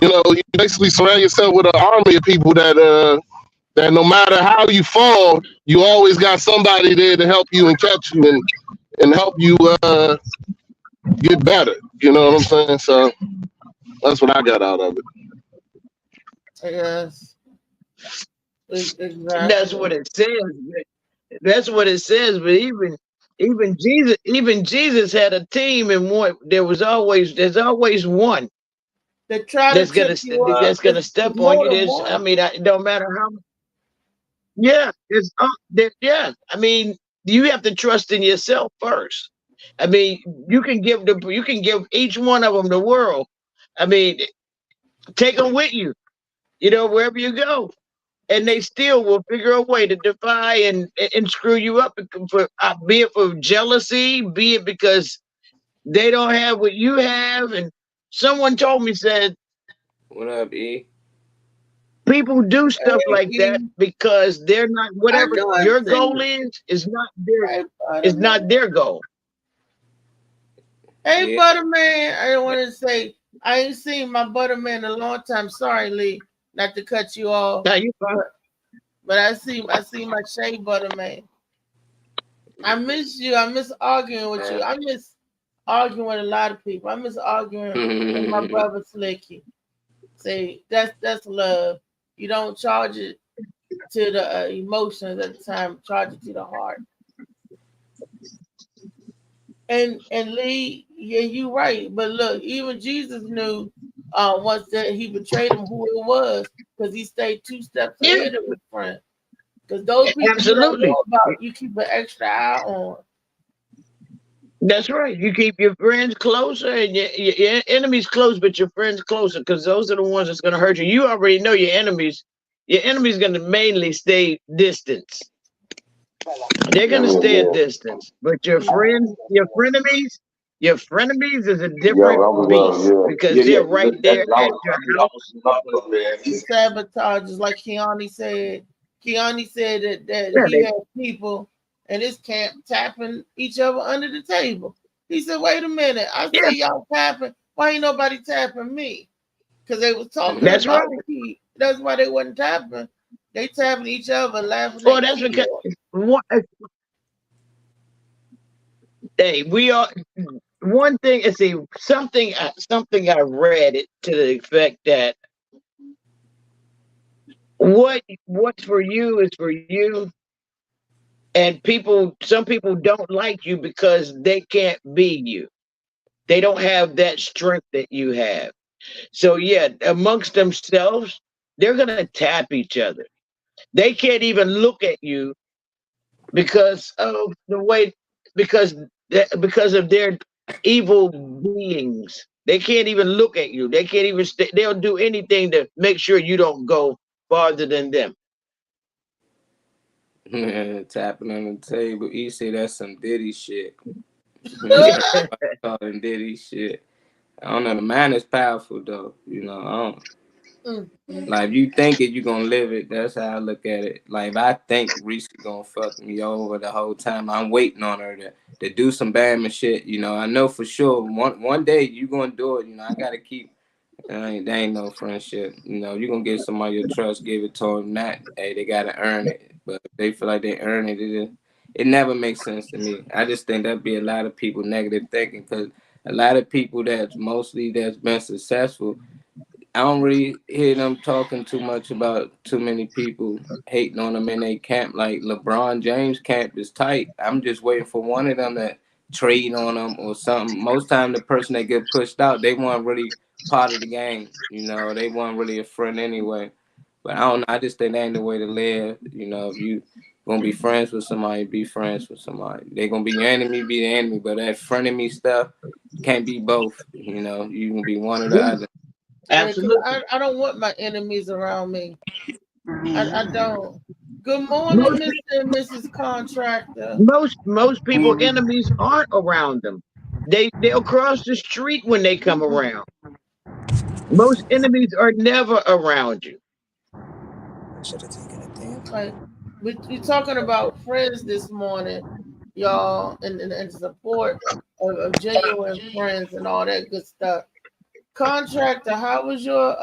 you basically surround yourself with an army of people that no matter how you fall, you always got somebody there to help you and catch you and help you get better. You know what I'm saying? So that's what I got out of it. Yes. Exactly. That's what it says. That's what it says. But even Jesus had a team, and there's always one They try that's to gonna trip you up. that's gonna It's step on more you. than I one. mean, it don't matter how. Yeah, yeah. I mean, you have to trust in yourself first. I mean, you can give each one of them the world. I mean, take them with you, wherever you go, and they still will figure a way to defy and screw you up be it for jealousy, be it because they don't have what you have. And someone told me, said, What up, E? people do stuff Hey, like that because they're not, I whatever know I your see goal you. is not Hey, their goal. Hey, Yeah. Butterman. I want to say I ain't seen my Butterman in a long time. Sorry, Lee, not to cut you off. Now you fine. But I see my Shea Butterman. I miss you. I miss arguing with you. I miss arguing with a lot of people. I miss arguing with my brother Slicky. Say that's love. You don't charge it to the emotions at the time. Charge it to the heart. And Lee, yeah, you right. But look, even Jesus knew once that he betrayed him who it was, because he stayed 2 steps ahead of his friend. Because those people you don't Absolutely. know about, you keep an extra eye on. That's right. You keep your friends closer and your enemies close, but your friends closer, because those are the ones that's going to hurt you. You already know your enemies. Your enemies going to mainly stay distance. They're going to stay a distance. But your frenemies is a different beast, because they're right there at your house. He sabotages, like Keani said. Keani said that Yeah, he had people in his camp tapping each other under the table. He said, wait a minute, I see y'all tapping. Why ain't nobody tapping me? Because they was talking That's about right. it. That's why they wasn't tapping. They tapping each other, laughing. Well, that's because hey, we are one thing. Let's see, something I read it to the effect that what's for you is for you, and some people don't like you because they can't be you. They don't have that strength that you have. So yeah, amongst themselves, they're gonna tap each other. They can't even look at you because of the way because of their evil beings. They can't even look at you. They can't even they'll do anything to make sure you don't go farther than them. Tapping on the table. E say that's some Diddy shit. Yeah, calling Diddy shit. I don't know. The mind is powerful though. I don't. Like, if you think it, you're gonna live it. That's how I look at it. Like, if I think Reese gonna fuck me over the whole time, I'm waiting on her to do some bad shit. I know for sure one day you gonna do it. I gotta keep. There ain't no friendship. You're gonna give somebody your trust, give it to them. Not, hey, they gotta earn it. But if they feel like they earn it, it never makes sense to me. I just think that'd be a lot of people negative thinking, because a lot of people that's been successful, I don't really hear them talking too much about too many people hating on them in their camp. Like LeBron James camp is tight. I'm just waiting for one of them to trade on them or something. Most time the person that get pushed out, they weren't really part of the game. You know, they weren't really a friend anyway. But I don't know. I just think that ain't the way to live. You know, if you gonna be friends with somebody, be friends with somebody. They gonna be your enemy, be the enemy. But that frenemy stuff can't be both. You know, you can be one or the other. Absolutely. I don't want my enemies around me. I don't. Good morning, Mr. and Mrs. Contractor. Most people enemies aren't around them. They'll cross the street when they come around. Most enemies are never around you. Like we're talking about friends this morning, y'all, and support of genuine friends and all that good stuff. Contractor, how was your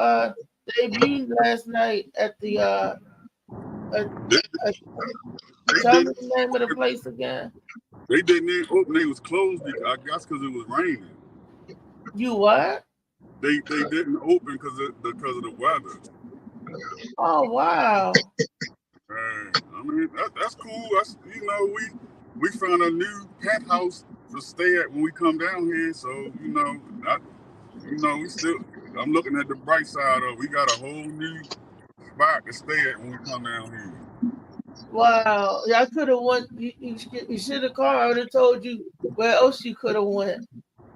debut last night at the tell me the name of the place again? They didn't open. They was closed. I guess because it was raining. You what? They didn't open because of the weather. Oh wow! I mean that's cool. That's we found a new penthouse to stay at when we come down here. So we still. I'm looking at the bright side of. We got a whole new spot to stay at when we come down here. Wow! Yeah, I could have went. You should have called. I would have told you where else you could have went.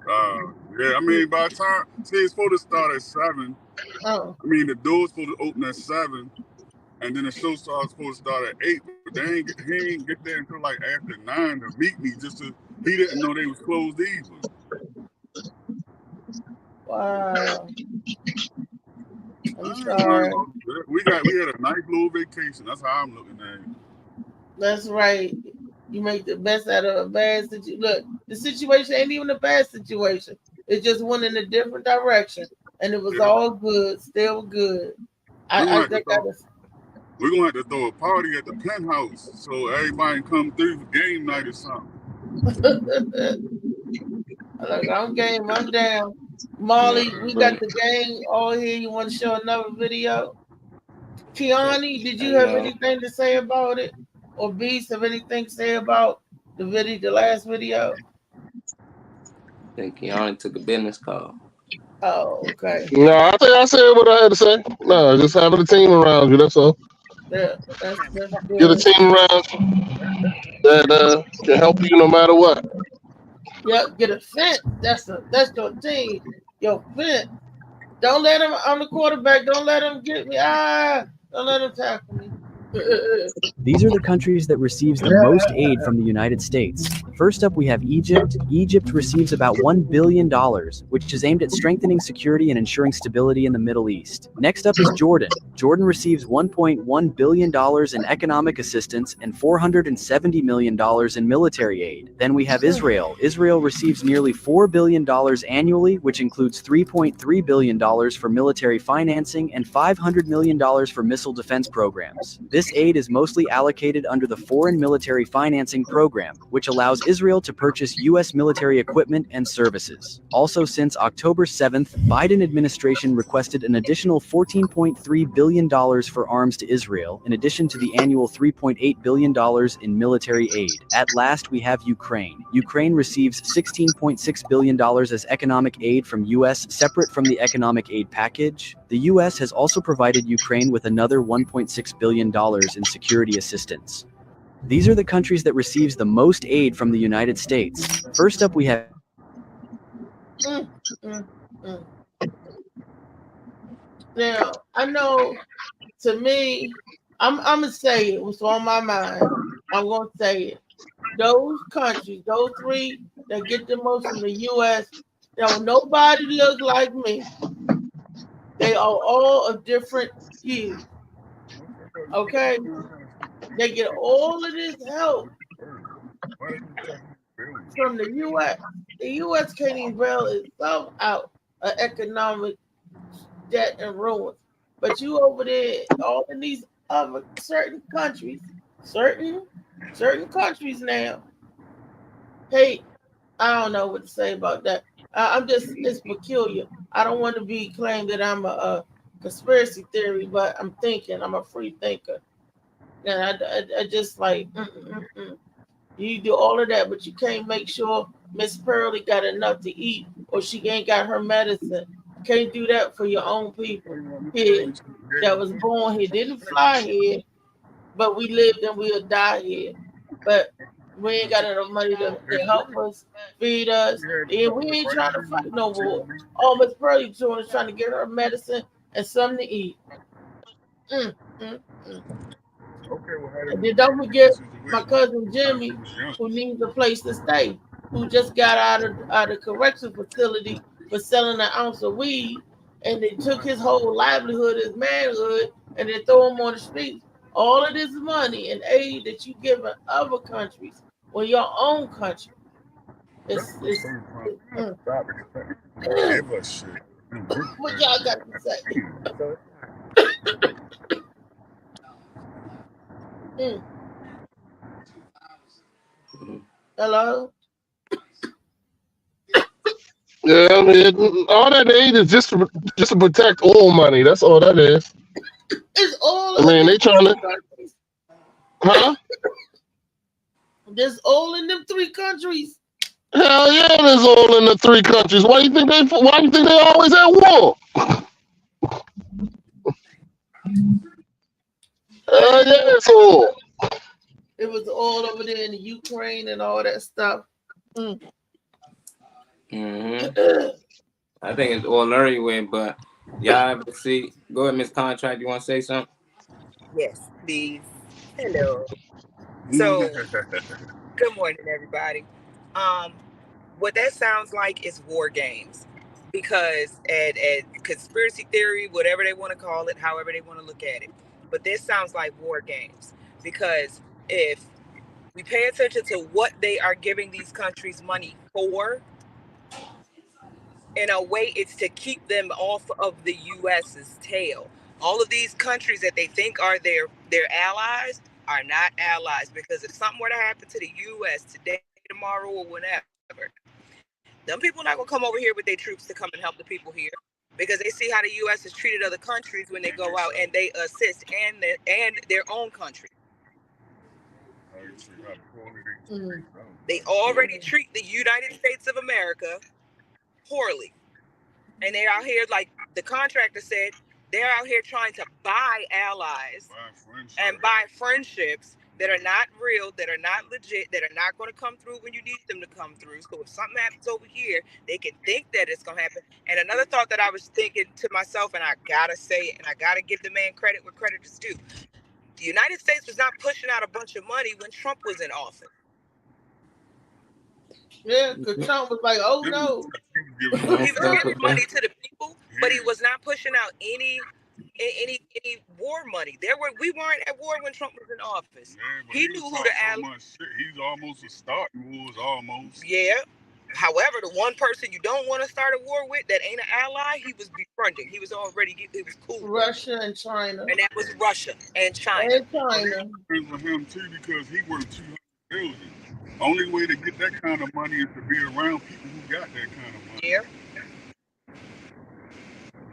Yeah, I mean, by the time it's supposed to start at 7. Oh. I mean, the door's supposed to open at 7, and then the show starts supposed to start at 8. But he ain't get there until like after 9 to meet me. He didn't know they was closed either. Wow. I'm sorry. We had a nice little vacation. That's how I'm looking at it. That's right. You make the best out of a bad situation. Look, the situation ain't even a bad situation. It just went in a different direction, and it was all good, still good. We're gonna have to throw a party at the penthouse so everybody can come through for game night or something. Look, I'm game. I'm down. Molly, we got the gang all here. You want to show another video? Kiani, did you have anything to say about it? Or Beast have anything to say about the last video? I think Kiani took a business call. Oh, okay. No, I think I said what I had to say. No, just having a team around you. That's all. Yeah, that's good. Get a team around you that can help you no matter what. Yep, get a fence. That's your team. Your fence. Don't let him. I'm the quarterback. Don't let him get me. Don't let him tackle me. These are the countries that receives the most aid from the United States. First up, we have Egypt. Egypt receives about $1 billion, which is aimed at strengthening security and ensuring stability in the Middle East. Next up is Jordan. Jordan receives $1.1 billion in economic assistance and $470 million in military aid. Then we have Israel. Israel receives nearly $4 billion annually, which includes $3.3 billion for military financing and $500 million for missile defense programs. This aid is mostly allocated under the Foreign Military Financing Program, which allows Israel to purchase U.S. military equipment and services. Also, since October 7th, Biden administration requested an additional $14.3 billion for arms to Israel, in addition to the annual $3.8 billion in military aid. At last, we have Ukraine. Ukraine receives $16.6 billion as economic aid from U.S. separate from the economic aid package. The U.S. has also provided Ukraine with another $1.6 billion in security assistance. These are the countries that receives the most aid from the United States. First up, we have... Now, I know, to me, I'm going to say it. What's on my mind, I'm going to say it. Those countries, those three that get the most from the U.S., nobody look like me. They are all of different hues. Okay? They get all of this help from the U.S. The U.S. can't even bail itself out of economic debt and ruins. But you over there, all in these other certain countries now. Hey, I don't know what to say about that. It's peculiar. I don't want to be claimed that I'm a conspiracy theory, but I'm thinking. I'm a free thinker, and I just like you do all of that, but you can't make sure Miss Pearlie got enough to eat, or she ain't got her medicine. Can't do that for your own people here that was born here, didn't fly here, but we lived and we'll die here. But we ain't got enough money to help us, feed us, and we ain't trying to fight no war. All Miss Pearlie doing is trying to get her medicine and something to eat. Mm, mm, mm. And then don't forget my cousin Jimmy, who needs a place to stay, who just got out of correction facility for selling an ounce of weed, and they took his whole livelihood, his manhood, and they throw him on the streets. All of this money and aid that you give in other countries, when your own country, it's Give us shit. what y'all got to say? Hello? Yeah, I mean, all that aid is just to protect oil money. That's all that is. It's all I mean, they trying to, countries. huh? There's all in them 3 countries. Hell yeah, there's oil in the 3 countries. Why do you think they always at war? Hell yeah, it's oil. It was all over there in the Ukraine and all that stuff. I think it's all everywhere, but y'all ever see? Go ahead, Miss Contract. You want to say something? Yes, please. Hello. So, good morning, everybody. What that sounds like is war games, because at conspiracy theory, whatever they want to call it, however they want to look at it, but this sounds like war games, because if we pay attention to what they are giving these countries money for, in a way, it's to keep them off of the U.S.'s tail. All of these countries that they think are their allies are not allies, because if something were to happen to the U.S. today, tomorrow, or whenever, them people not gonna come over here with their troops to come and help the people here, because they see how the U.S. has treated other countries when they go out and they assist and their own country. They already treat the United States of America poorly, and they're out here, like the contractor said, they're out here trying to buy allies and buy friendships that are not real, that are not legit, that are not going to come through when you need them to come through. So if something happens over here, they can think that it's going to happen. And another thought that I was thinking to myself, and I gotta say it, and I gotta give the man credit where credit is due, the United States was not pushing out a bunch of money when Trump was in office. Yeah, because Trump was like, oh no. He was giving money to the people, but he was not pushing out any war money. We weren't at war when Trump was in office. Yeah, he knew who the allies. He's almost a starting wars, almost. Yeah. However, the one person you don't want to start a war with that ain't an ally, he was befriending. He was cool. Russia and China. And that was Russia and China. And China. It was him too, because he worked 200 billion. Only way to get that kind of money is to be around people who got that kind of money.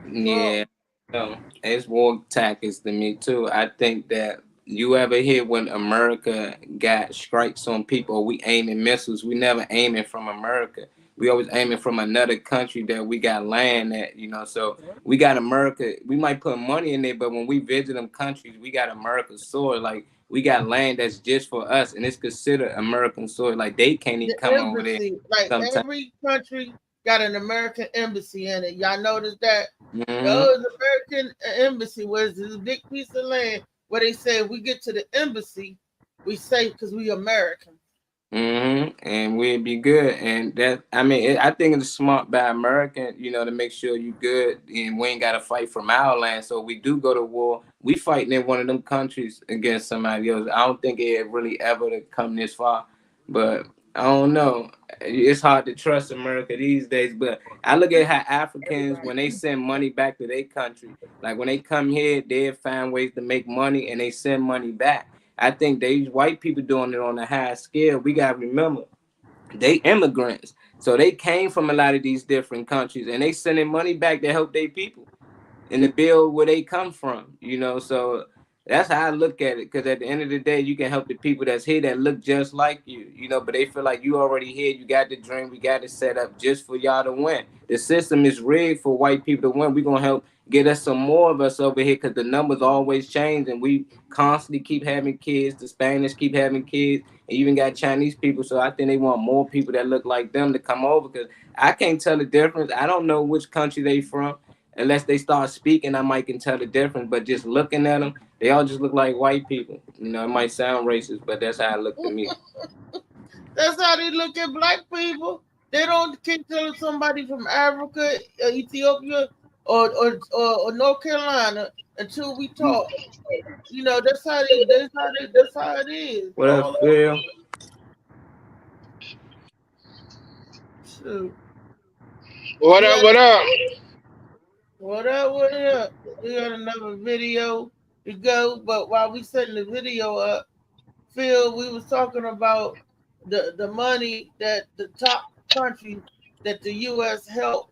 Yeah. No, it's war tactics to me too. I think that you ever hear when America got strikes on people, we aiming missiles, we never aiming from America. We always aiming from another country that we got land at, so we got America, we might put money in there, but when we visit them countries, we got America's soil. Like, we got land that's just for us, and it's considered American soil. Like, they can't even come over there. Like, sometimes. Every country got an American embassy in it. Y'all notice that? Mm-hmm. Those American embassy was this big piece of land where they say if we get to the embassy, we safe because we American. And we'd be good. And that, I think it's smart by American, to make sure you good, and we ain't got to fight from our land. So we do go to war, we fighting in one of them countries against somebody else. I don't think it really ever to come this far, but I don't know. It's hard to trust America these days, but I look at how Africans, when they send money back to their country, like when they come here, they find ways to make money and they send money back. I think these white people doing it on a high scale. We got to remember, they immigrants. So they came from a lot of these different countries, and they sending money back to help their people and to build where they come from, you know. So that's how I look at it. Because at the end of the day, you can help the people that's here that look just like you, you know, but they feel like you already here. You got the dream. We got it set up just for y'all to win. The system is rigged for white people to win. We're going to help get us some more of us over here because the numbers always change and we constantly keep having kids. The Spanish keep having kids. And even got Chinese people. So I think they want more people that look like them to come over because I can't tell the difference. I don't know which country they from. Unless they start speaking, I might can tell the difference. But just looking at them, they all just look like white people. You know, it might sound racist, but that's how it looked to me. That's how they look at black people. They don't keep telling somebody from Africa, Ethiopia, or North Carolina until we talk. You know, that's how it is. What up, Phil? Shoot. What up? What up? What up? What up? We got another video to go, but while we setting the video up, Phil, we was talking about the money that the top countries that the U.S. help,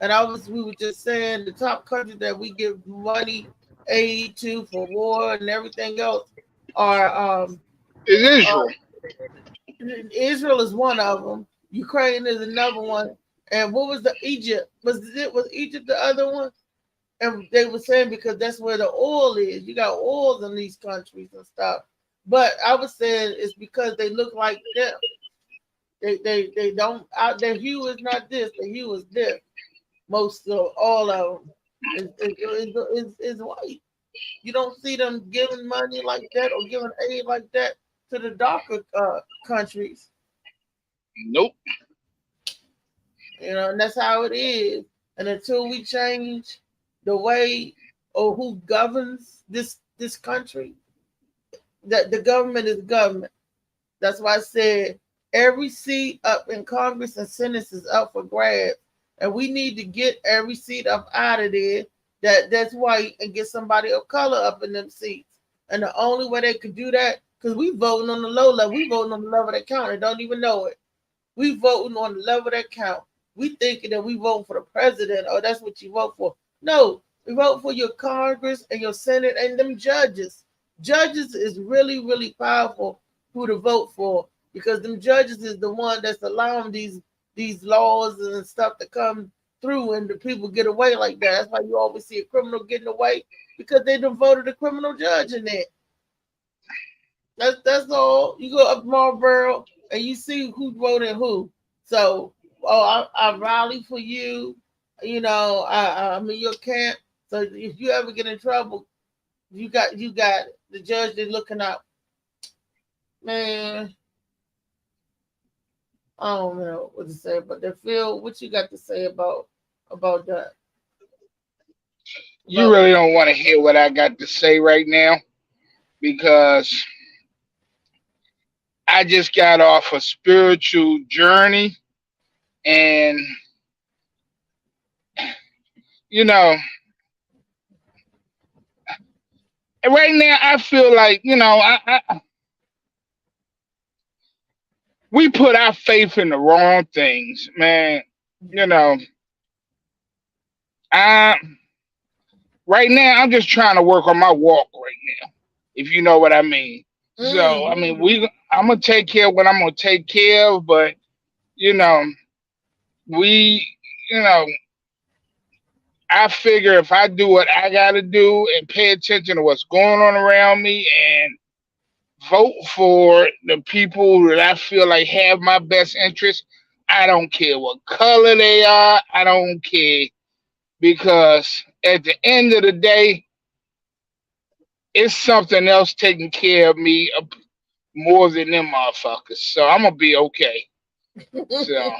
and we were just saying the top countries that we give money, aid to for war and everything else are is Israel. Israel is one of them. Ukraine is another one. And what was the Egypt? Was Egypt the other one? And they were saying because that's where the oil is. You got oil in these countries and stuff. But I was saying it's because they look like them. They don't. Their hue is not this. Their hue is this. Most of all of them is white. You don't see them giving money like that or giving aid like that to the darker countries. Nope. You know, and that's how it is. And until we change the way or who governs this country, that the government is government. That's why I said every seat up in Congress and Senate is up for grabs. And we need to get every seat up out of there that's white and get somebody of color up in them seats. And the only way they could do that, because we voting on the low level, we voting on the level that count and don't even know it. We voting on the level that count. We thinking that we vote for the president, or that's what you vote for. No, we vote for your Congress and your Senate and them judges. Judges is really, really powerful who to vote for because them judges is the one that's allowing these laws and stuff to come through and the people get away like that. That's why you always see a criminal getting away because they done voted a criminal judge in there. That's all. You go up Marlboro and you see who's voting who. So I rally for you. You know, I'm in your camp. So if you ever get in trouble, you got the judge they're looking out. Man, I don't know what to say about that. Phil, what you got to say about that? You really don't want to hear what I got to say right now because I just got off a spiritual journey. And, you know, right now I feel like, you know, we put our faith in the wrong things, man. You know, right now I'm just trying to work on my walk right now, if you know what I mean. So, I mean, I'm going to take care of what I'm going to take care of, but, you know, I figure if I do what I got to do and pay attention to what's going on around me and vote for the people that I feel like have my best interest, I don't care what color they are. I don't care because at the end of the day, it's something else taking care of me more than them motherfuckers. So I'm going to be okay. So...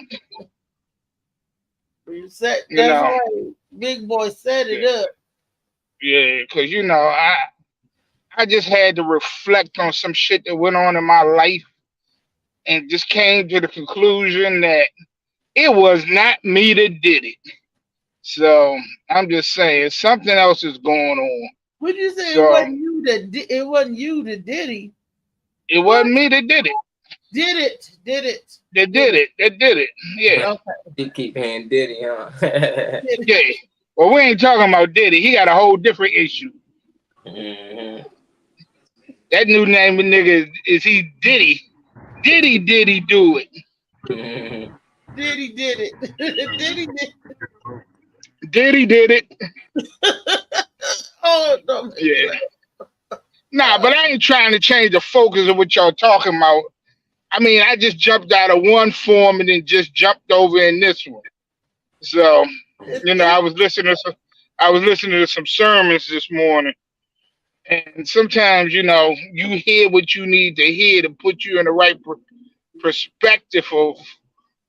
You said that's right. Big boy set it up. Yeah, because you know, I just had to reflect on some shit that went on in my life and just came to the conclusion that it was not me that did it. So I'm just saying something else is going on. Would you say it wasn't you that did it? Wasn't you that did it? It wasn't me that did it. Did it. They did it. Yeah. Okay. You keep hearing Diddy, huh? Yeah. Well, we ain't talking about Diddy. He got a whole different issue. Mhm. That new name of nigga is he Diddy. Diddy do it. Mhm. Diddy did it. Diddy did it. Diddy did it. Oh, no. Yeah. Nah, but I ain't trying to change the focus of what y'all talking about. I mean, I just jumped out of one form and then just jumped over in this one. So, you know, I was listening to some sermons this morning. And sometimes, you know, you hear what you need to hear to put you in the right perspective of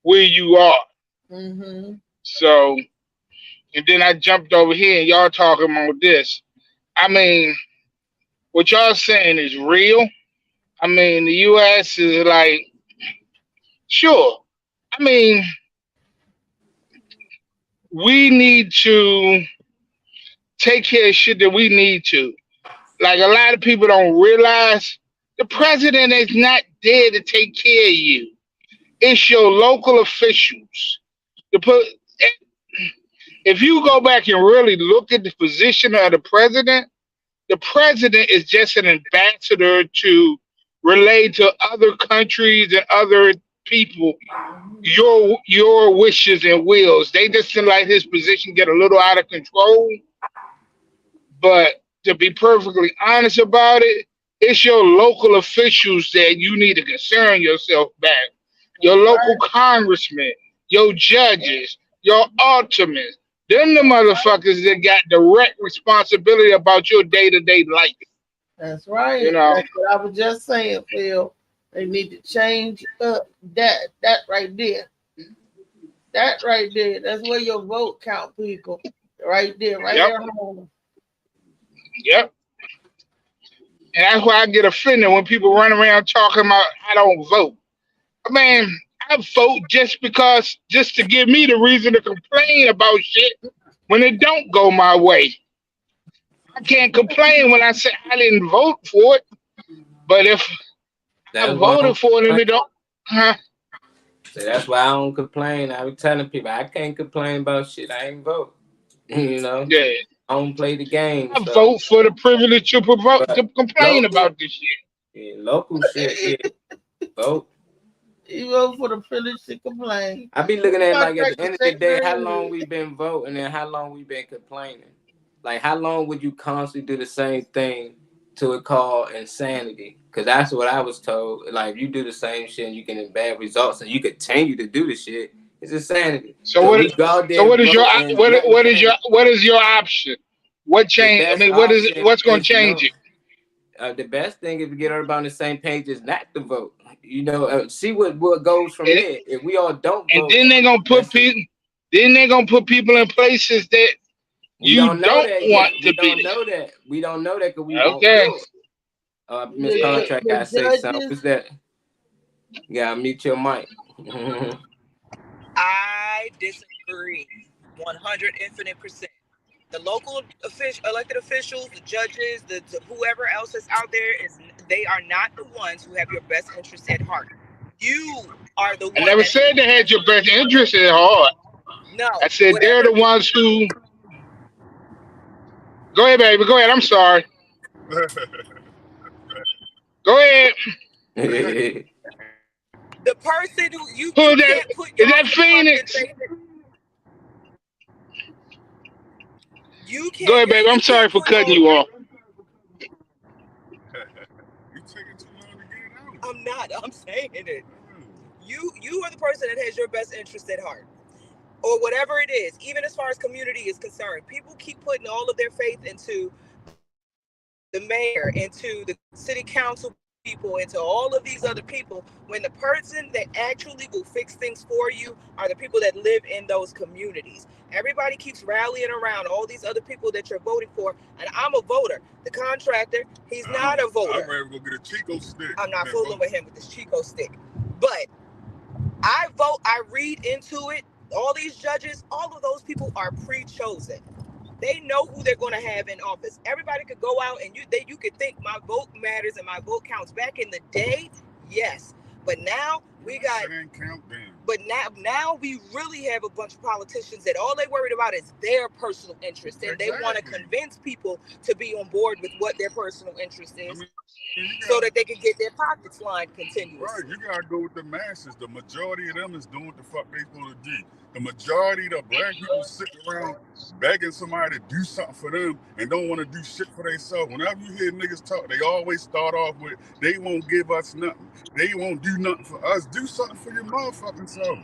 where you are. Mm-hmm. So, and then I jumped over here and y'all talking about this. I mean, what y'all saying is real. I mean, the U.S. is like, sure. I mean, we need to take care of shit that we need to. Like a lot of people don't realize the president is not there to take care of you. It's your local officials. If you go back and really look at the position of the president is just an ambassador to relay to other countries and other people your wishes and wills. They just feel like his position get a little out of control. But to be perfectly honest about it, it's your local officials that you need to concern yourself back. Your local congressmen, your judges, your aldermen. Them the motherfuckers that got direct responsibility about your day-to-day life. That's right. You know? That's what I was just saying, Phil. They need to change up that right there. That right there. That's where your vote count, people. Right there, right there home. Yep. And that's why I get offended when people run around talking about I don't vote. Man, I vote just to give me the reason to complain about shit when it don't go my way. I can't complain when I say I didn't vote for it. But if I voted for it and it don't, So that's why I don't complain. I be telling people I can't complain about shit. I ain't vote. You know? Yeah. I don't play the game. I vote for the privilege to complain about this shit. Yeah, local shit. Yeah. Vote. You vote for the privilege to complain. I be looking at like at the end of the day, how long we been voting and how long we been complaining. Like how long would you constantly do the same thing till it called insanity? Because that's what I was told. Like you do the same shit and you get bad results and you continue to do the shit. It's insanity. So what is your option? What change? I mean, what's going to change it? The best thing is to get everybody on the same page is not to vote. You know, see what goes from there. If we all don't vote, and then they're gonna put people. Then they're gonna put people in places that you don't want to be. We don't know that because we don't do it. Miss Contract, I say something. What's that? You gotta mute your mic. I disagree 100%. The local elected officials, the judges, the whoever else is out there, they are not the ones who have your best interest at heart. You are the one. I never said they had your best interest at heart. No. I said they're the ones who. Go ahead, baby. Go ahead. I'm sorry. Go ahead. The person who you can't put is that Phoenix? You can't. Go ahead, baby. I'm sorry for cutting you off. I'm not. I'm saying it. You are the person that has your best interest at heart, or whatever it is. Even as far as community is concerned, people keep putting all of their faith into the mayor, into the city council people, into all of these other people, when the person that actually will fix things for you are the people that live in those communities. Everybody keeps rallying around all these other people that you're voting for, and I'm a voter. The contractor, he's not a voter. I'm ready to go get a Chico stick. I'm not fooling with him with this Chico stick. But I vote, I read into it. All these judges, all of those people are pre-chosen. They know who they're going to have in office. Everybody could go out and you could think my vote matters and my vote counts. Back in the day, yes. But now we got. But now we really have a bunch of politicians that all they worried about is their personal interest, and they want to convince people to be on board with what their personal interest is, so that they can get their pockets lined continuously. Right, you gotta go with the masses. The majority of them is doing what the fuck they supposed to do. The majority of the black people sitting around begging somebody to do something for them and don't want to do shit for themselves. Whenever you hear niggas talk, they always start off with, they won't give us nothing. They won't do nothing for us. Do something for your motherfucking self.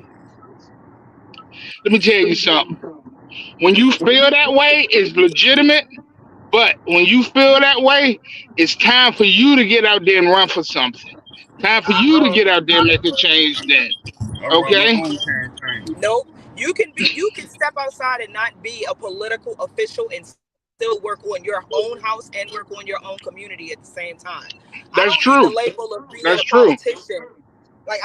Let me tell you something. When you feel that way, it's legitimate. But when you feel that way, it's time for you to get out there and run for something. Time for you to get out there and make a change then. Okay? Nope. You can step outside and not be a political official and still work on your own house and work on your own community at the same time. That's true. The label of being That's a true. politician. Like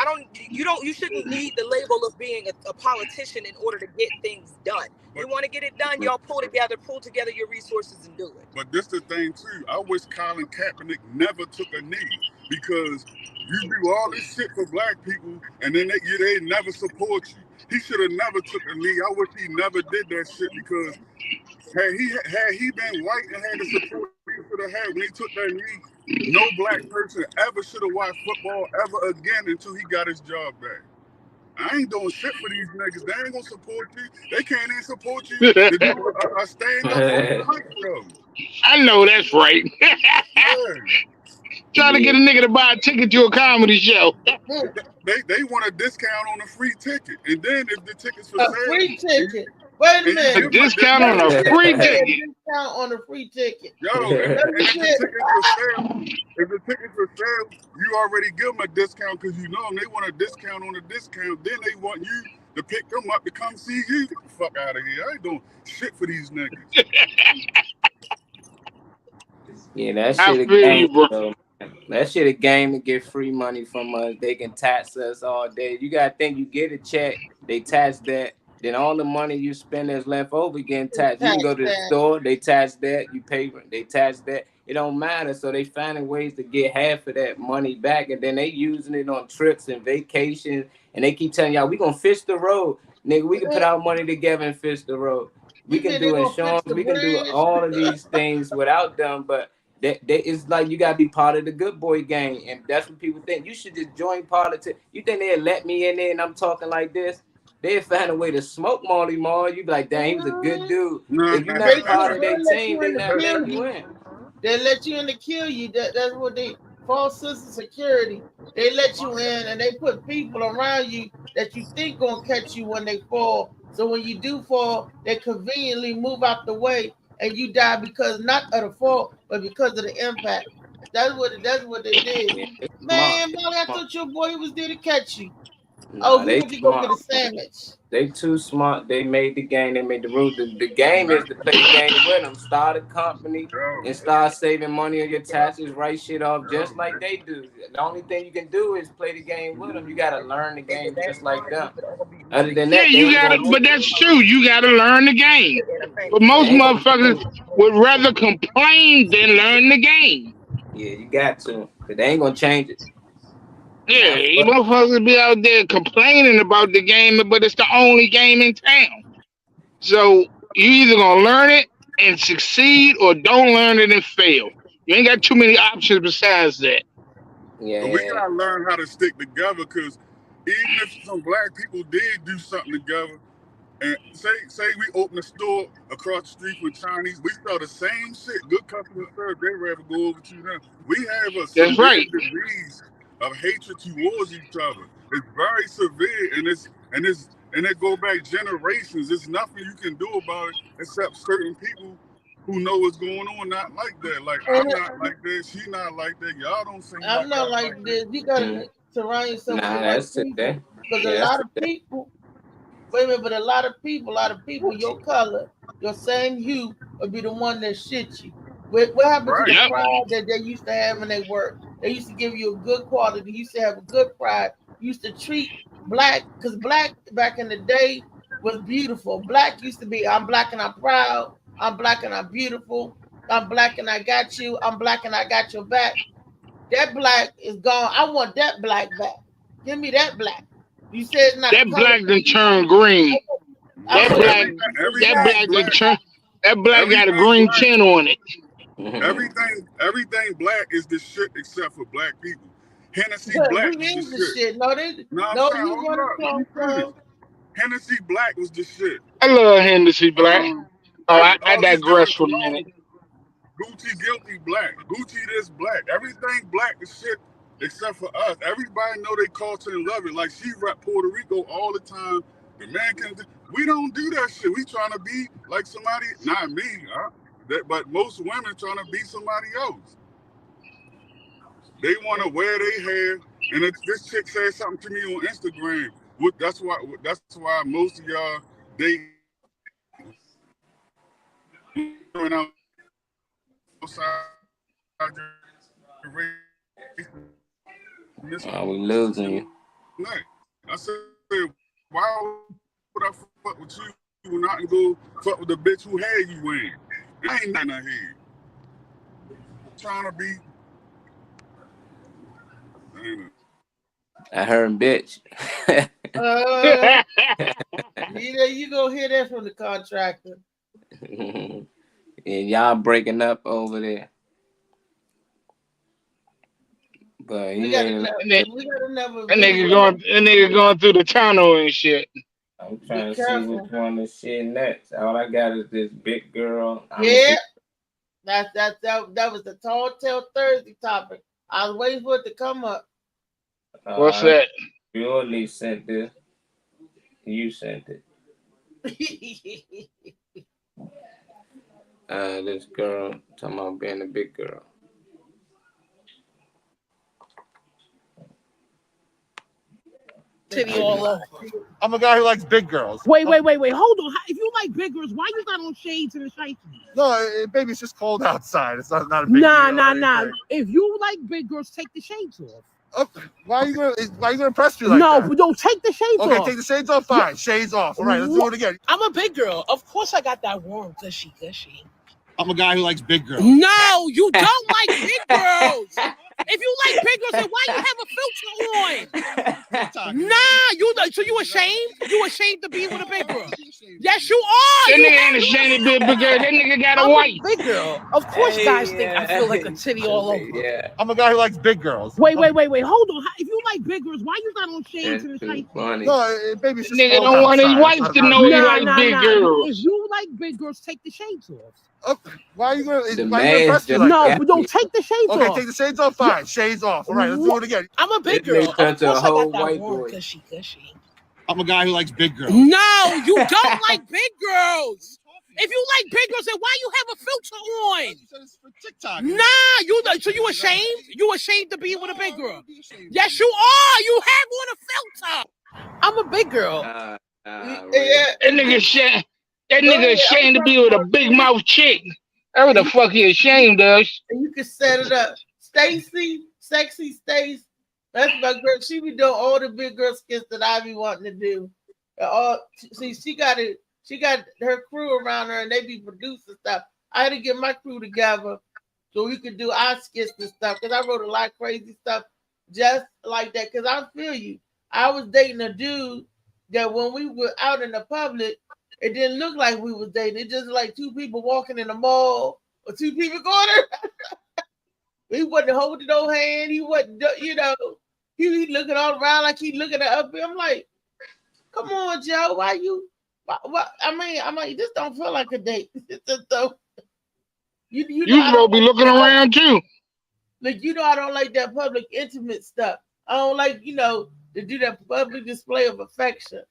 you shouldn't need the label of being a politician in order to get things done. You want to get it done, y'all pull together your resources and do it. But this the thing too. I wish Colin Kaepernick never took a knee, because you do all this shit for black people and then they never support you. He should have never took a knee. I wish he never did that shit, because had he been white and had the support he should have had when he took that knee, no black person ever should have watched football ever again until he got his job back. I ain't doing shit for these niggas. They ain't gonna support you. They can't even support you to do a stand up on the hype show. I know that's right. Trying to get a nigga to buy a ticket to a comedy show. They want a discount on a free ticket, and then if the ticket's for sale, free ticket. Wait a minute. A discount on a free ticket. Discount on a free ticket. Yo, if the ticket's for sale, you already give them a discount because you know them. They want a discount on a discount. Then they want you to pick them up to come see you. Get the fuck out of here. I ain't doing shit for these niggas. Yeah, that shit a game, bro. That shit a game to get free money from us. They can tax us all day. You gotta think, you get a check, they tax that. Then all the money you spend that's left over getting taxed. You can go to the store, they tax that. You pay, they tax that. It don't matter. So they finding ways to get half of that money back, and then they using it on trips and vacations. And they keep telling y'all, we gonna fish the road, nigga. We can put our money together and fish the road. We can do insurance. We can do all of these things without them, but it's like you gotta be part of the good boy gang, and that's what people think. You should just join politics. You think they'll let me in there and I'm talking like this? They'll find a way to smoke Marley Marl. You be like, dang, he was a good dude. If you're not part of their team, they not letting you in. They let you in to kill you. That's what they false sense of security. They let you in and they put people around you that you think gonna catch you when they fall. So when you do fall, they conveniently move out the way and you die because not of the fall, but because of the impact. That's what they did. Man, Molly, I thought your boy was there to catch you. Nah, he went to go get a sandwich. They too smart. They made the game. They made the rules. The game is to play the game with them. Start a company and start saving money on your taxes. Write shit off just like they do. The only thing you can do is play the game with them. You got to learn the game just like them. Other than that, yeah, you gotta. But that's true. You got to learn the game. But most motherfuckers would rather complain than learn the game. Yeah, you got to. But they ain't gonna change it. Yeah, you motherfuckers be out there complaining about the game, but it's the only game in town. So you either gonna learn it and succeed, or don't learn it and fail. You ain't got too many options besides that. Yeah, but we gotta learn how to stick together, because even if some black people did do something together, and say we open a store across the street with Chinese, we sell the same shit, good customer service, they rather go over to them. We have a severe disease of hatred towards each other. It's very severe, and it go back generations. There's nothing you can do about it except certain people who know what's going on not like that. Like, I'm not like this, she not like that. Y'all don't seem I'm not like this. You gotta surround yourself with people. Because a lot of people, wait a minute, but a lot of people, your color, your same hue, will be the one that shit you. What happened to the pride that they used to have in their work? They used to give you a good quality. They used to have a good pride. Used to treat black, because black back in the day was beautiful. Black used to be, I'm black and I'm proud. I'm black and I'm beautiful. I'm black and I got you. I'm black and I got your back. That black is gone. I want that black back. Give me that black. You said it's not That a black color. done turned green. I That would black, Everything that black done turned. That black got a everything green black. tint on it. Everything black is the shit except for black people. Hennessy But Black we was the is the shit. shit. No, they No, I'm no, saying, you hold want to up, let me come finish. from. Hennessy Black was the shit. I love Hennessy Black. Oh, I All these digress different for a minute. colognes, Gucci Guilty Black, Gucci this black. Everything black is shit except for us. Everybody know they culture and love it. Like she rep Puerto Rico all the time. The man can. We don't do that shit. We trying to be like somebody. Not me. But most women trying to be somebody else. They want to wear their hair. And this chick said something to me on Instagram. That's why most of y'all they outside the race. Oh, we losing you. I said, why would I fuck with you not and go fuck with the bitch who had you in? I ain't nothing out here. Trying to be. I heard bitch. You gonna hear that from the contractor. And y'all breaking up over there. But he ain't. That nigga going through the tunnel and shit. I'm trying to see which one is shit next. All I got is this big girl. Yeah, that was the Tall Tale Thursday topic. I was waiting for it to come up. What's that? You only sent this. You sent it. This girl talking about being a big girl. Titty all over. I'm a guy who likes big girls. Wait. Hold on. If you like big girls, why you got on shades and a shiesty? No, baby, it's just cold outside. It's not a big deal. Nah. If you like big girls, take the shades off. Why are you gonna impress me like that? No, don't take the shades off. Okay, take the shades off. Fine, shades off. All right, let's do it again. I'm a big girl. Of course, I got that warm gushy. I'm a guy who likes big girls. No, you don't like big girls. If you like big girls, then why you have a filter on? Nah, so you ashamed? You ashamed to be with a big girl? Yes, you are. That nigga ain't ashamed to be a big girl. That nigga got a wife. Big girl. Of course, guys think I feel like a titty all over. Yeah. I'm a guy who likes big girls. Wait. Hold on. If you like big girls, why you got on shades and a shiesty? No, baby, it's just nigga cold don't want his outside. wife to know he like big girls. If you like big girls, take the shades off. Why are you gonna impress me like No, that? but don't take the shades off. Okay, take the shades off. Fine, shades off. All right, let's do it again. I'm a big girl. Of course, I got that warm gushy. I'm a guy who likes big girls. No, you don't like big girls. If you like big girls, then why you have a filter on? Nah, so you ashamed? You ashamed to be with a big girl? Yes, you are. You have on a filter. I'm a big girl. That nigga ashamed to be with a big mouth chick. That's what the fuck he ashamed of. And you can set it up. Stacy, sexy Stacy. That's my girl. She be doing all the big girl skits that I be wanting to do. She got it. She got her crew around her, and they be producing stuff. I had to get my crew together so we could do our skits and stuff. Because I wrote a lot of crazy stuff just like that. Because I feel you. I was dating a dude that when we were out in the public, it didn't look like we was dating. It just like two people walking in the mall or two people going there. He wasn't holding no hand. He wasn't, he looking all around like he looking at up. I'm like, come on, Joe. Why you? I'm like, this don't feel like a date. You supposed to be looking around too. Like, I don't like that public intimate stuff. I don't like, to do that public display of affection.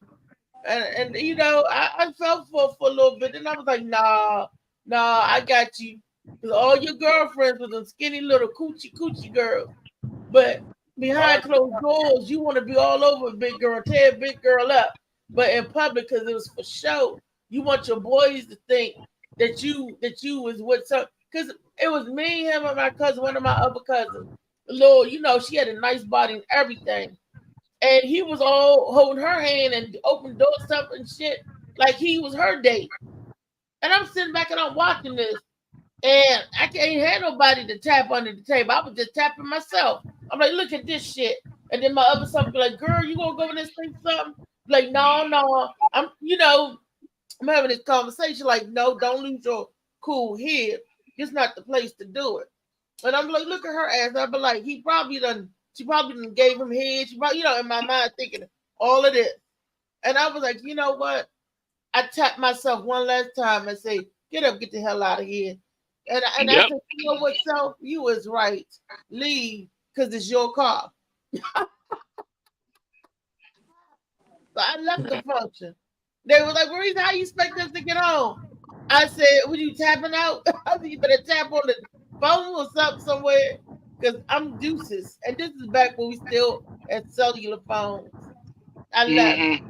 And I felt for a little bit. And I was like, nah, I got you. Because all your girlfriends were them skinny little coochie girls. But behind closed doors, you want to be all over a big girl, tear a big girl up. But in public, because it was for show, you want your boys to think that you was with some. Because it was me, him, and my cousin, one of my other cousins. Lil, she had a nice body and everything. And he was all holding her hand and open doors up and shit like he was her date. And I'm sitting back and I'm watching this. And I can't have nobody to tap under the table. I was just tapping myself. I'm like, look at this shit. And then my other son be like, girl, you gonna go in there and say something? Like, no, I'm having this conversation. Like, no, don't lose your cool here. It's not the place to do it. And I'm like, look at her ass. I'll be like, she probably done gave him head. She probably, in my mind thinking all of this. And I was like, you know what? I tapped myself one last time and say, get up, get the hell out of here. And I said, you know what, self? You was right. Leave, because it's your car. So I left the function. They were like, Maurice, how you expect us to get home? I said, were you tapping out? I said, you better tap on the phone or something somewhere, because I'm deuces. And this is back when we still had cellular phones. I left.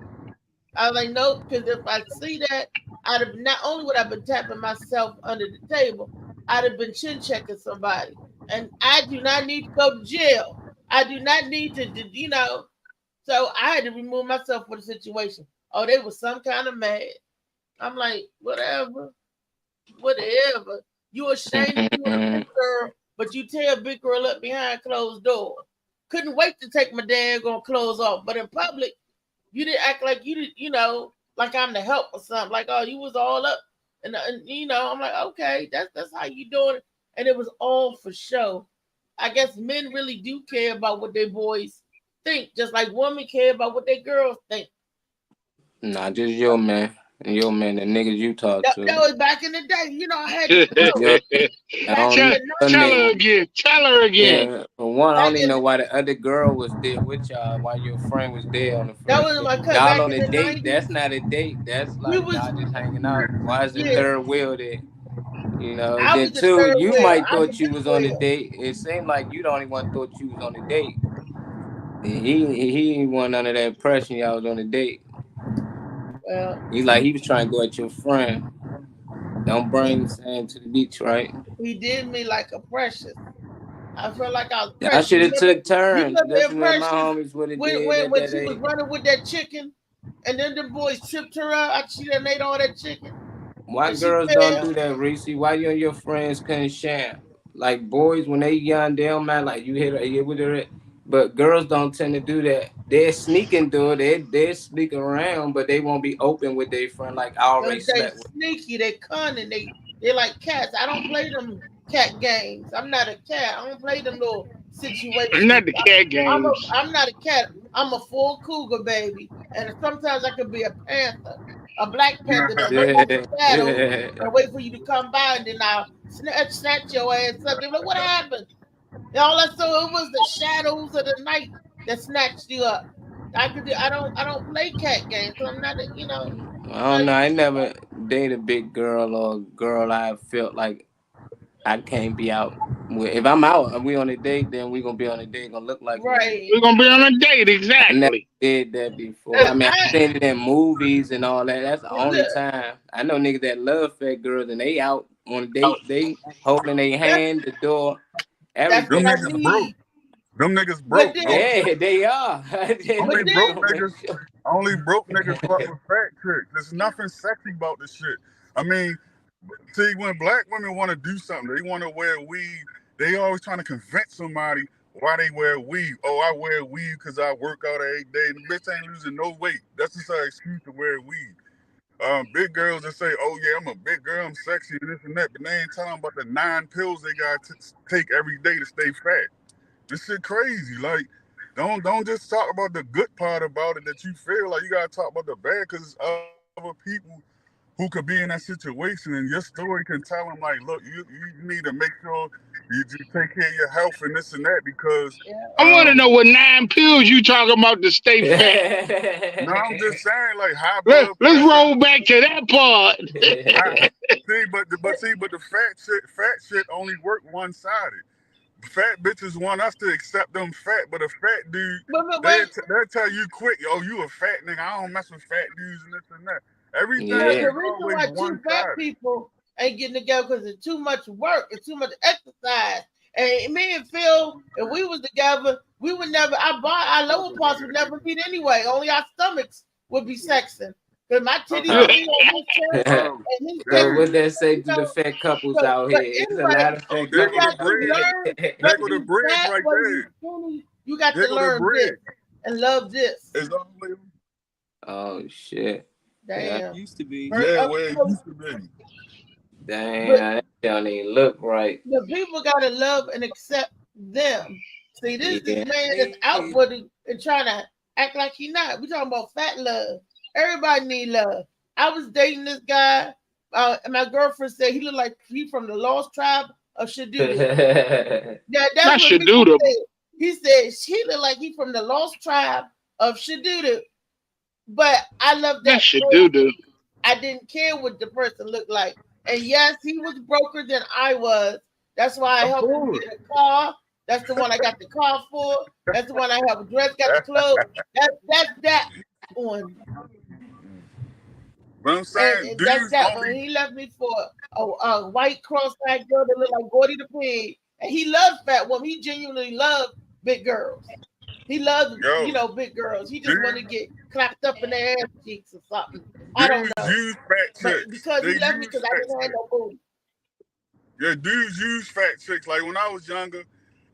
I was like, nope, because if I see that, I'd have not only would I have been tapping myself under the table, I'd have been chin checking somebody. And I do not need to go to jail. I do not need to, So I had to remove myself from the situation. Oh, they were some kind of mad. I'm like, whatever. You ashamed you were a big girl, but you tear a big girl up behind closed door. Couldn't wait to take my daggone clothes off. But in public, you didn't act like you did, like I'm the help or something. Like, oh, you was all up. And I'm like, okay, that's how you doing it. And it was all for show. I guess men really do care about what their boys think, just like women care about what their girls think. Nah, just your man. And your man, the niggas you talk to. That was back in the day. I had to Tell her again. Yeah, for one, I don't even know why the other girl was there with y'all, why your friend was there on the first That was my cousin. y'all on a date. 90s. That's not a date. That's like y'all just hanging out. Why is the third wheel there? Then two, you might thought you was on a date. It seemed like you the only one thought you was on a date. He ain't want none of that impression y'all was on a date. Well, he was trying to go at your friend. Don't bring sand to the beach, right? He did me like a Precious. I felt like I was Precious. I should have took turns. That's what my homies would have did. When she was running with that chicken, and then the boys tripped her up. She done ate all that chicken. Why girls don't do that, Reese? Why you and your friends couldn't share? Like boys, when they young, they don't mind. Like you hit her with her. But girls don't tend to do that. They're sneaking through it. They're sneaking around, but they won't be open with their friend. Like I already slept with. Sneaky, they cunning. They're like cats. I don't play them cat games. I'm not a cat. I don't play them little situations. I'm not the cat games. I'm not a cat. I'm a full cougar, baby. And sometimes I could be a panther, a black panther that wait over the shadow and wait for you to come by, and then I'll snatch your ass up. They're like, what happened? All I saw, it was the shadows of the night that snatched you up. I don't play cat games, so I'm not I don't know. I never dated a big girl or a girl I felt like I can't be out with. If I'm out and we on a date, then we gonna be on a date. Gonna look like right. We're gonna be on a date, exactly. I never did that before. I mean, I've seen it in movies and all that. That's the only time. I know niggas that love fat girls and they out on a date. They holding their hand, the door. Them niggas broke. Them niggas broke. Yeah, they are. Only broke niggas fuck with fat chicks. There's nothing sexy about this shit. I mean, see, when black women want to do something, they want to wear weave. They always trying to convince somebody why they wear weave. Oh, I wear weave because I work out every day. The bitch ain't losing no weight. That's just an excuse to wear weave. Big girls that say, oh yeah, I'm a big girl, I'm sexy, and this and that, but they ain't telling about the 9 pills they got to take every day to stay fat. This shit crazy. Like, don't just talk about the good part about it that you feel like. You gotta talk about the bad, because it's other people who could be in that situation, and your story can tell them like, look, you need to make sure you take care of your health and this and that, because I want to know what 9 pills you talking about to stay fat. No, I'm just saying, like, high blood pressure. Let's roll back to that part. But the fat shit only work one-sided. Fat bitches want us to accept them fat, but a fat dude, they'll tell you quick, oh, you a fat nigga, I don't mess with fat dudes and this and that. Everything is the reason why two fat people ain't getting together because it's too much work, it's too much exercise. And me and Phil, if we was together, we would never, our lower parts would never meet anyway. Only our stomachs would be sexing. Because my titties would be on his chest and his So what they say to the fat couples out here? It's a lot of fat couples. There go the bridge right there. You got They to go to learn this bread. and love this. It's only Oh shit. Yeah. Damn. Used to be. yeah, where it used to be. Damn, But that don't even look right. the people gotta love and accept them. See, this Yeah. man is outward and trying to act like he not. We talking about fat love. Everybody need love. I was dating this guy, and my girlfriend said he looked like he from the lost tribe of Shaduda. Yeah, that's Not what he Shaduda. said. He said she looked like he from the lost tribe of Shaduda. But I love that. Not Shaduda. I didn't care what the person looked like. And yes, he was broker than I was. That's why I helped him get a car. That's the one I got the car for. That's the one I have a dress, got the clothes. That's that one. But I'm saying, And dudes that's that only one. He left me for a white cross-eyed girl that looked like Gordy the Pig. And he loved fat women. He genuinely loved big girls. He loved, big girls. He just wanted to get clapped up in their ass cheeks or something. I don't know. use fat But chicks. because They he left me use because I fat didn't have no booty. Yeah, dudes use fat chicks. Like when I was younger,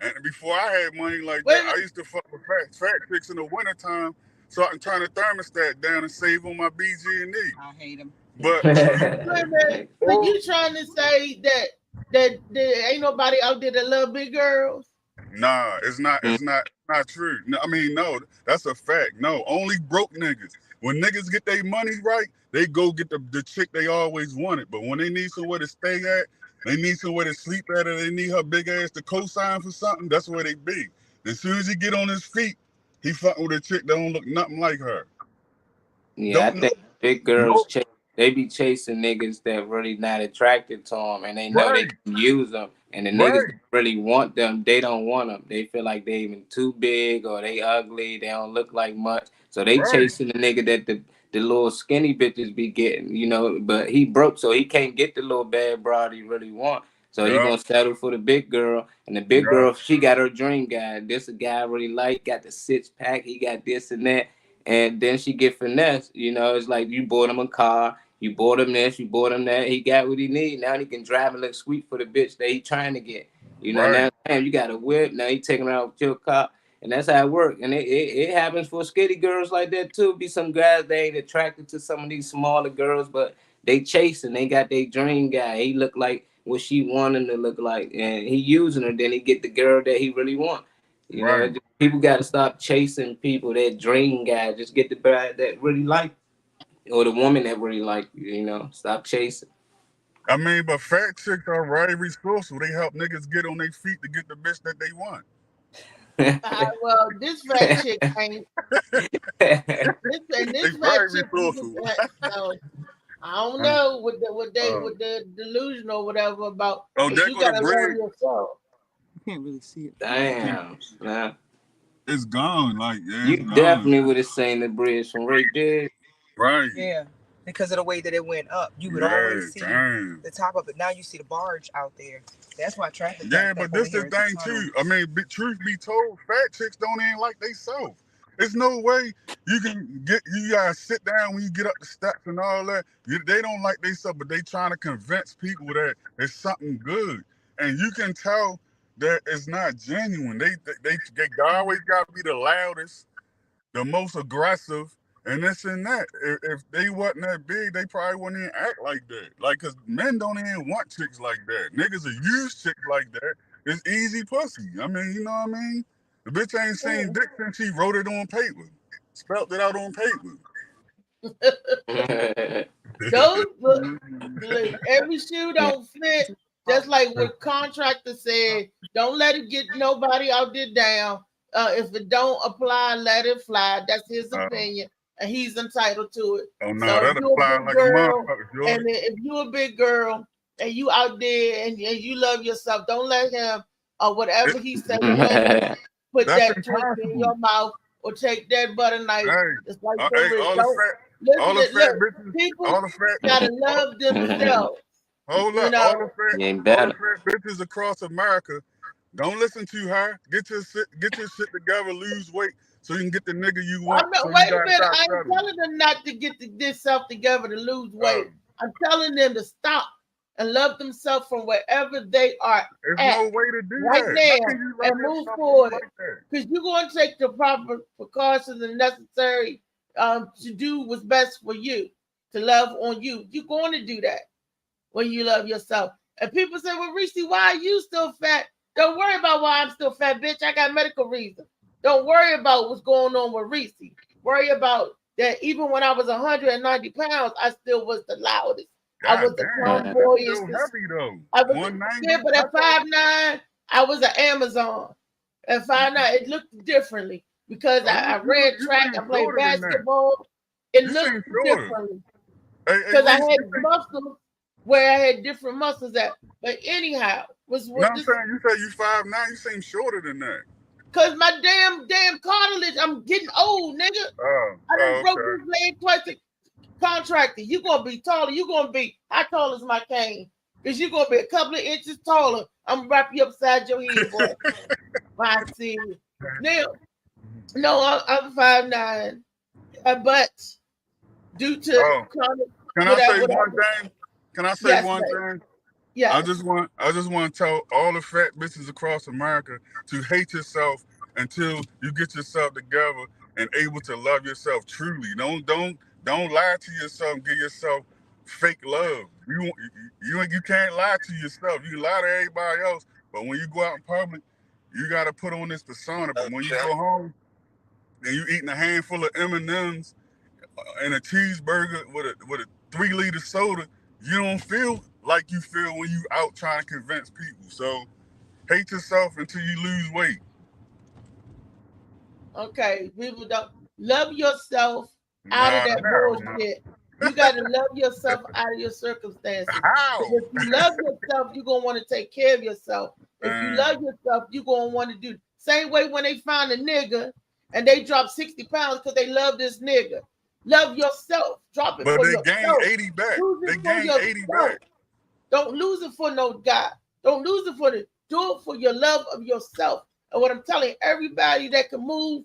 and before I had money like Wait a that, I minute. used to fuck with fat chicks in the wintertime so I can turn the thermostat down and save on my BG&E. I hate him. But Wait a minute. So you trying to say that there ain't nobody out there that love big girls? nah, it's not true. No, I mean, no, that's a fact. No, only broke niggas. When niggas get their money right, they go get the chick they always wanted. But when they need somewhere to stay at, they need somewhere to sleep at, or they need her big ass to co-sign for something, that's where they be. As soon as he get on his feet, he fucking with a chick that don't look nothing like her. Yeah, I think big girls they be chasing niggas that really not attracted to them, and they know they can use them. And the niggas that really want them, they don't want them. They feel like they even too big or they ugly. They don't look like much, so they chasing the nigga that the little skinny bitches be getting, But he broke, so he can't get the little bad broad he really want. So he gonna settle for the big girl, and the big girl, she got her dream guy. This a guy I really like, got the 6-pack, he got this and that. And then she get finessed, it's like you bought him a car, you bought him this, you bought him that, he got what he need. Now he can drive and look sweet for the bitch that he trying to get. Now damn, you got a whip, now he taking her out with your car. And that's how it works. And it happens for skinny girls like that too. Be some guys they ain't attracted to some of these smaller girls, but they chasing, they got their dream guy. He look like what she want him to look like. And he using her, then he get the girl that he really want. People got to stop chasing people, that dream guy. Just get the guy that really like, or the woman that really like you. Stop chasing. I mean, but fat chicks are very resourceful. They help niggas get on their feet to get the bitch that they want. Well, this fat chick ain't. This fat chick. So, I don't know with the delusion or whatever about. Oh, they you gotta bread. love yourself. You can't really see it. Damn. Nah. It's gone. Like you definitely would have seen the bridge from right there. Right. Yeah. Because of the way that it went up, you would always see the top of it. Now you see the barge out there. That's why traffic. Yeah, but this is the thing too. I mean, truth be told, fat chicks don't even like they self. There's no way you can you gotta sit down when you get up the steps and all that. They don't like they self, but they trying to convince people that it's something good. And you can tell that it's not genuine. They always gotta be the loudest, the most aggressive, and this and that. If they wasn't that big, they probably wouldn't even act like that. Like, cause men don't even want chicks like that. Niggas are use chicks like that. It's easy pussy. I mean, you know what I mean? The bitch ain't seen dick since she wrote it on paper. Spelled it out on paper. Those every shoe don't fit. Just like what contractor said, don't let it get nobody out there down. If it don't apply, let it fly. That's his opinion, and he's entitled to it. Oh no, so that apply like a motherfucker. And if you're a big girl and you out there and you love yourself, don't let him or whatever he said. Put that twist in your mouth or take that butter knife. It's like all the fat bitches, people gotta love themselves. Hold up, all the fat bitches across America, don't listen to her. Get your shit together, lose weight, so you can get the nigga you want. Wait a minute, I ain't telling them not to get this stuff together to lose weight. I'm telling them to stop and love themselves from wherever they are There's at no way to do right that. now How can you love and move yourself forward. like that? Because you're going to take the proper precautions and necessary to do what's best for you, to love on you. You're going to do that when you love yourself. And people say, well, Reese, why are you still fat? Don't worry about why I'm still fat, bitch. I got medical reasons. Don't worry about what's going on with Reese. Worry about that even when I was 190 pounds, I still was the loudest. I was the tomboyish. That's still heavy though. I was 190. yeah, but at 5'9", I was an Amazon. At 5'9", it looked differently because I ran track, I played basketball. It looked differently because I had muscles where I had different muscles at. But anyhow, I'm saying you say you 5'9", you seem shorter than that. Cause my damn cartilage, I'm getting old, nigga. I done broke this leg twice. Contractor, you gonna be taller. You gonna be how tall is my cane? Cause you gonna be a couple of inches taller. I'm gonna wrap you upside your head, boy. I see. Now, no, I'm 5'9", but due to chronic, Can I say one thing? Can I say one thing? Yeah. I just want to tell all the fat bitches across America to hate yourself until you get yourself together and able to love yourself truly. Don't lie to yourself and give yourself fake love. You can't lie to yourself. You can lie to everybody else, but when you go out in public, you got to put on this persona. But when you go home and you eating a handful of M&Ms and a cheeseburger with a 3-liter soda, you don't feel like you feel when you out trying to convince people. So hate yourself until you lose weight. Okay, people don't love yourself out of that bullshit. You got to love yourself out of your circumstances. If you love yourself, you're going to want to take care of yourself. If you love yourself, you're going to want to do same way when they find a nigga and they drop 60 pounds because they love this nigga. Love yourself. Drop it but for they yourself. gain 80 back. They gain 80 back. Don't lose it for no guy. Don't lose it for do it for your love of yourself. And what I'm telling everybody that can move.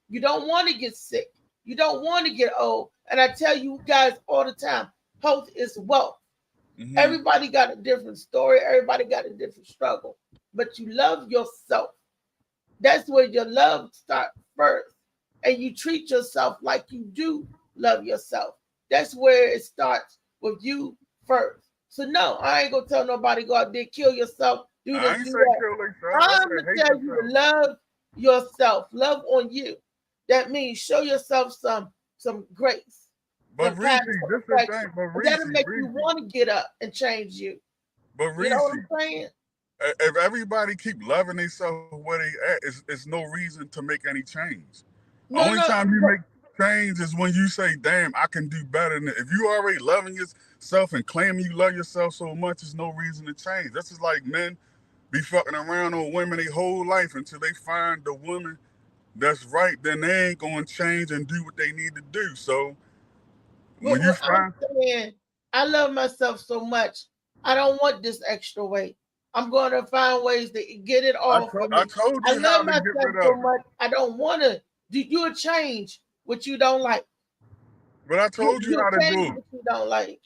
You don't want to get sick. You don't want to get old. And I tell you guys all the time, health is wealth. Mm-hmm. Everybody got a different story. Everybody got a different struggle. But you love yourself. That's where your love starts first. And you treat yourself like you do love yourself. That's where it starts with you first. So no, I ain't gonna tell nobody go out there, kill yourself, do this, do that. I'm gonna tell you to love yourself, love on you. That means show yourself some grace. But Reese, this is the thing. But Reese, that'll make you want to get up and change you. But Reese, you know what I'm saying? If everybody keep loving themselves where they at, it's no reason to make any change. Only time you make change is when you say, damn, I can do better than it. If you already loving yourself and claiming you love yourself so much, there's no reason to change. This is like men be fucking around on women their whole life until they find the woman that's right, then they ain't gonna change and do what they need to do. So when you find I love myself so much, I don't want this extra weight. I'm going to find ways to get it off. I told you I love how to myself get rid so of it. much. I don't want to do you a change what you don't like. But I told you how to do it. What you don't like.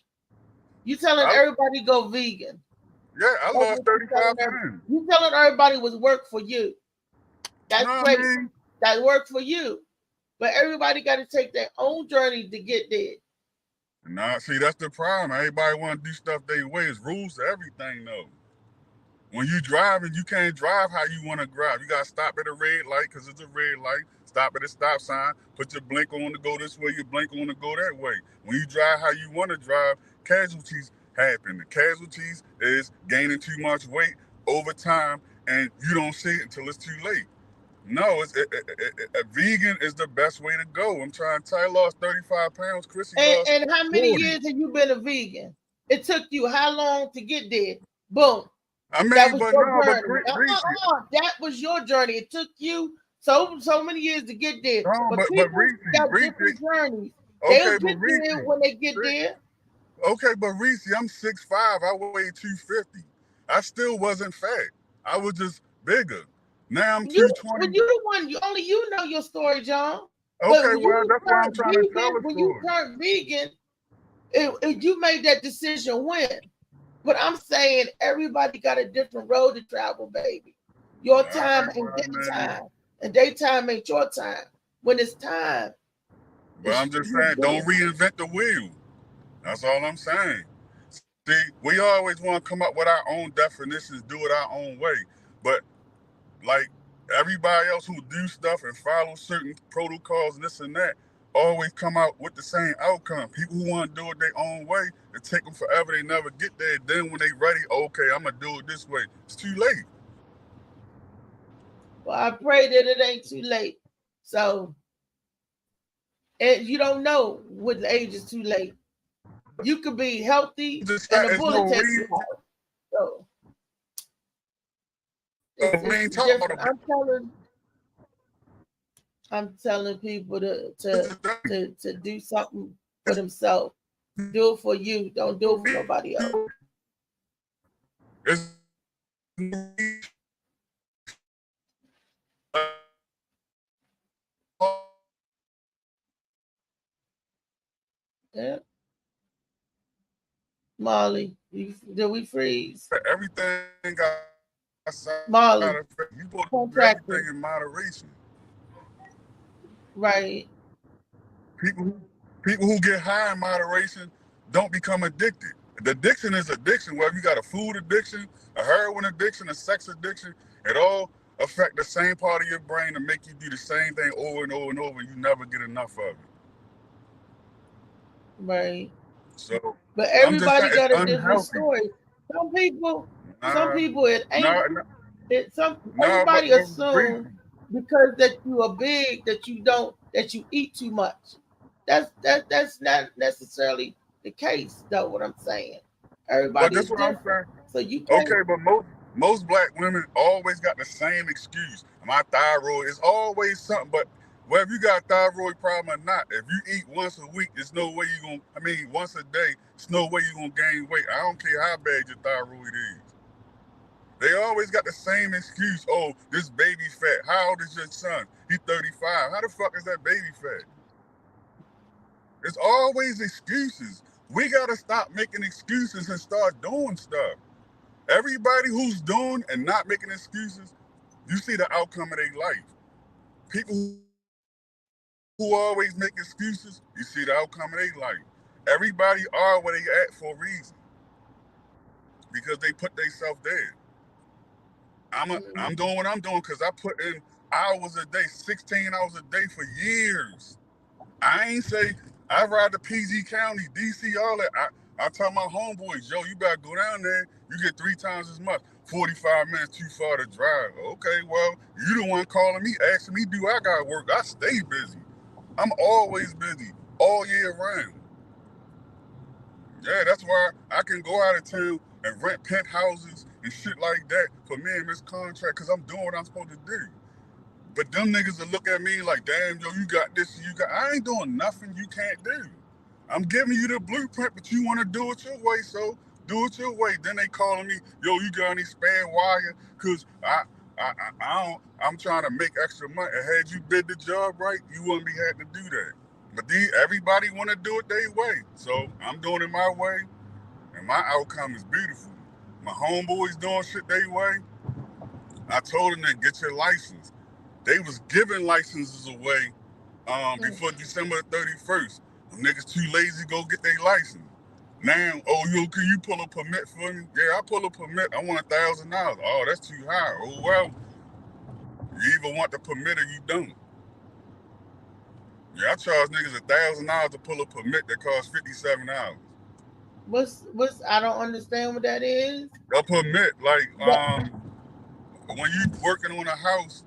You telling everybody go vegan. Yeah, I lost 35 pounds. You telling everybody was work for you. That's great. I mean? That worked for you. But everybody got to take their own journey to get there. Nah, see, that's the problem. Everybody want to do stuff their way. It's rules to everything, though. When you driving, you can't drive how you want to drive. You got to stop at a red light because it's a red light. Stop at a stop sign. Put your blink on to go this way. Your blink on to go that way. When you drive how you want to drive, casualties happen. The casualties is gaining too much weight over time, and you don't see it until it's too late. No, a vegan is the best way to go. I'm trying to tell you, I lost 35 pounds. Chrissy lost and how many 40. years have you been a vegan? It took you how long to get there? Boom. I mean, that was but your no, journey. but that was your journey. It took you so many years to get there. No, but people got different journeys. They'll get there when they get there. Okay, but Reese, I'm 6'5". I weigh 250. I still wasn't fat. I was just bigger. Now I'm 220. But you the one. Only you know your story, John. Okay, well that's why I'm trying to tell it. When you turned vegan, you made that decision when. But I'm saying everybody got a different road to travel, baby. Your time ain't their time, and their time ain't your time. When it's time, But I'm just saying, don't reinvent the wheel. That's all I'm saying. See, we always want to come up with our own definitions, do it our own way. But like everybody else who do stuff and follow certain protocols and this and that, always come out with the same outcome. People who want to do it their own way, it take them forever. They never get there. Then when they ready, okay, I'm gonna do it this way. It's too late. Well, I pray that it ain't too late. So, and you don't know what age is too late. You could be healthy and a bullet takes you out. So, it's different. I'm telling people to do something for themselves. Do it for you. Don't do it for nobody else. Yeah. Molly, did we freeze? Everything got Molly, you supposed to do everything in moderation. Right. People who get high in moderation don't become addicted. The addiction is addiction, whether you got a food addiction, a heroin addiction, a sex addiction, it all affect the same part of your brain to make you do the same thing over and over and over, and you never get enough of it. Right. So, but everybody got a different story. Some people it ain't. Everybody assume because that you are big that you eat too much. That's not necessarily the case, though. What I'm saying, everybody is different. So you can't. Okay, but most black women always got the same excuse. My thyroid is always something, but whether you got a thyroid problem or not, if you eat once a week, there's no way you're going to, I mean, once a day, there's no way you're going to gain weight. I don't care how bad your thyroid is. They always got the same excuse. Oh, this baby fat. How old is your son? He's 35. How the fuck is that baby fat? It's always excuses. We got to stop making excuses and start doing stuff. Everybody who's doing and not making excuses, you see the outcome of their life. People who always make excuses, you see the outcome of their life. Everybody are where they at for a reason. Because they put themselves there. I'm doing what I'm doing because I put in hours a day, 16 hours a day for years. I ain't say, I ride to PG County, DC, all that. I tell my homeboys, yo, you better go down there. You get 3 times as much. 45 minutes too far to drive. Okay, well, you the one calling me, asking me, do I got work? I stay busy. I'm always busy, all year round. Yeah, that's why I can go out of town and rent penthouses and shit like that for me and this contract because I'm doing what I'm supposed to do. But them niggas will look at me like, damn, yo, you got this, I ain't doing nothing you can't do. I'm giving you the blueprint, but you want to do it your way, so do it your way. Then they calling me, yo, you got any spare wire? Because I'm trying to make extra money. And had you bid the job right, you wouldn't be had to do that. But everybody want to do it their way. So I'm doing it my way, and my outcome is beautiful. My homeboys doing shit their way. I told them to get your license. They was giving licenses away before December 31st. Them niggas too lazy to go get their license. Now, oh, yo, can you pull a permit for me? Yeah, I pull a permit. I want $1,000. Oh, that's too high. Oh, well, you either want the permit or you don't. Yeah, I charge niggas $1,000 to pull a permit that costs $57. What's I don't understand what that is. A permit, like when you working on a house,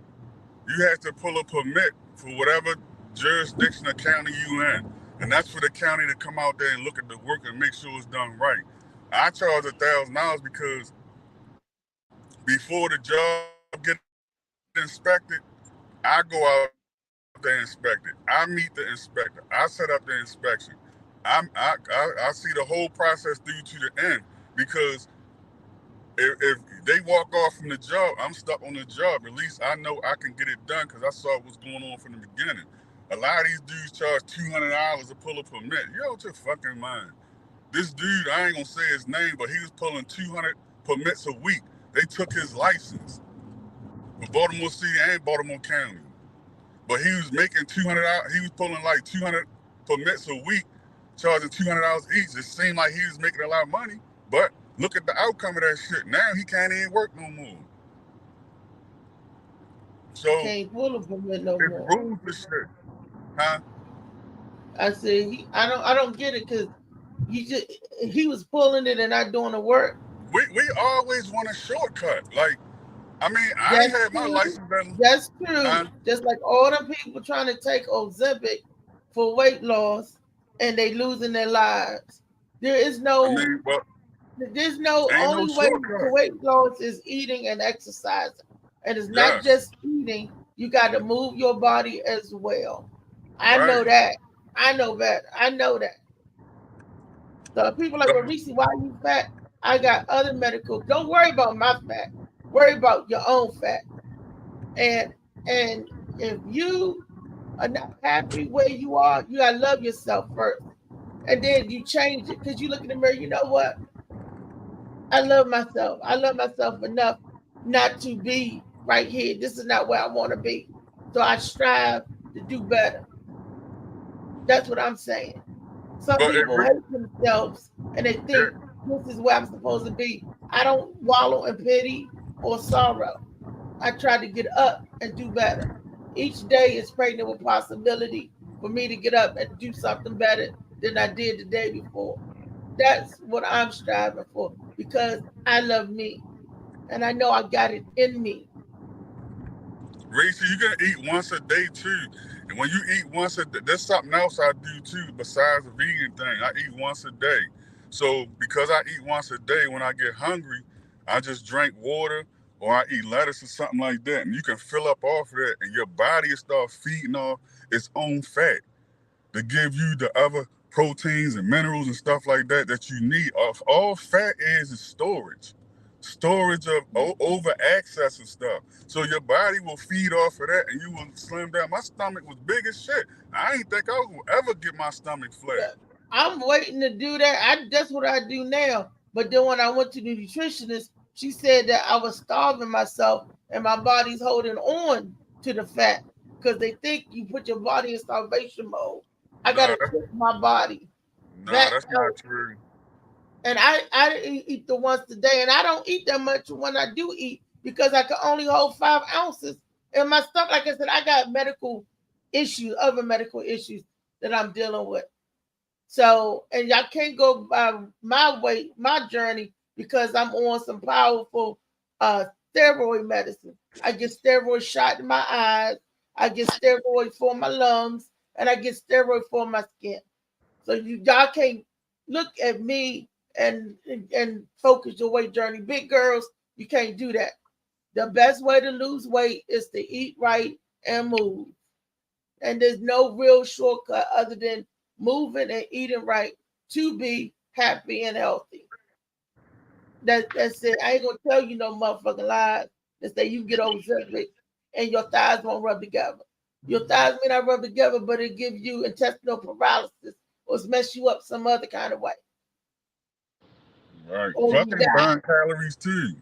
you have to pull a permit for whatever jurisdiction or county you in. And that's for the county to come out there and look at the work and make sure it's done right. I charge $1,000 because before the job gets inspected, I go out there and inspect it. I meet the inspector. I set up the inspection. I see the whole process through to the end because if they walk off from the job, I'm stuck on the job. At least I know I can get it done because I saw what's going on from the beginning. A lot of these dudes charge $200 to pull a permit. You're out your fucking mind. This dude, I ain't gonna say his name, but he was pulling 200 permits a week. They took his license for Baltimore City and Baltimore County. But he was making 200 out. He was pulling like 200 permits a week, charging $200 each. It seemed like he was making a lot of money. But look at the outcome of that shit. Now he can't even work no more. So Can't pull a permit no it's more. rules for shit, huh? I said I don't get it because he was pulling it and not doing the work. We always want a shortcut. Like, I mean, I That's had my true. license done. That's true. Just like all the people trying to take Ozempic for weight loss and they losing their lives. There is no. I mean, well, there's no ain't only no way shortcut. to weight loss is eating and exercising, and it's not Yes. just eating. You got to move your body as well. I know Right. that. I know that. I know that. So people like, well, Reese, why are you fat? I got other medical. Don't worry about my fat. Worry about your own fat. And if you are not happy where you are, you gotta love yourself first. And then you change it because you look in the mirror, you know what? I love myself. I love myself enough not to be right here. This is not where I want to be. So I strive to do better. That's what I'm saying. Some But people hate themselves and they think this is where I'm supposed to be. I don't wallow in pity or sorrow. I try to get up and do better. Each day is pregnant with possibility for me to get up and do something better than I did the day before. That's what I'm striving for because I love me and I know I got it in me. Reese, you can eat once a day too. And when you eat once a day, there's something else I do too besides the vegan thing. I eat once a day. So because I eat once a day, when I get hungry, I just drink water or I eat lettuce or something like that. And you can fill up off of that and your body will start feeding off its own fat to give you the other proteins and minerals and stuff like that that you need. All fat is storage of over access and stuff. So your body will feed off of that and you will slim down. My stomach was big as shit. I ain't think I would ever get my stomach flat. I'm waiting to do that. That's what I do now. But then when I went to the nutritionist, she said that I was starving myself and my body's holding on to the fat because they think you put your body in starvation mode. I gotta trick my body. No, that's not true. And I eat the once a day, and I don't eat that much when I do eat because I can only hold 5 ounces in my stomach. Like I said, I got medical issues, other medical issues that I'm dealing with. So, and y'all can't go by my weight, my journey, because I'm on some powerful steroid medicine. I get steroid shot in my eyes, I get steroid for my lungs, and I get steroid for my skin. So y'all can't look at me and focus your weight journey. Big girls, you can't do that. The best way to lose weight is to eat right and move. And there's no real shortcut other than moving and eating right to be happy and healthy. That's it. I ain't gonna tell you no motherfucking lies that say you get Ozempic and your thighs won't rub together. Your thighs may not rub together, but it gives you intestinal paralysis or mess you up some other kind of way. Right. Or Fucking you die. burn calories too.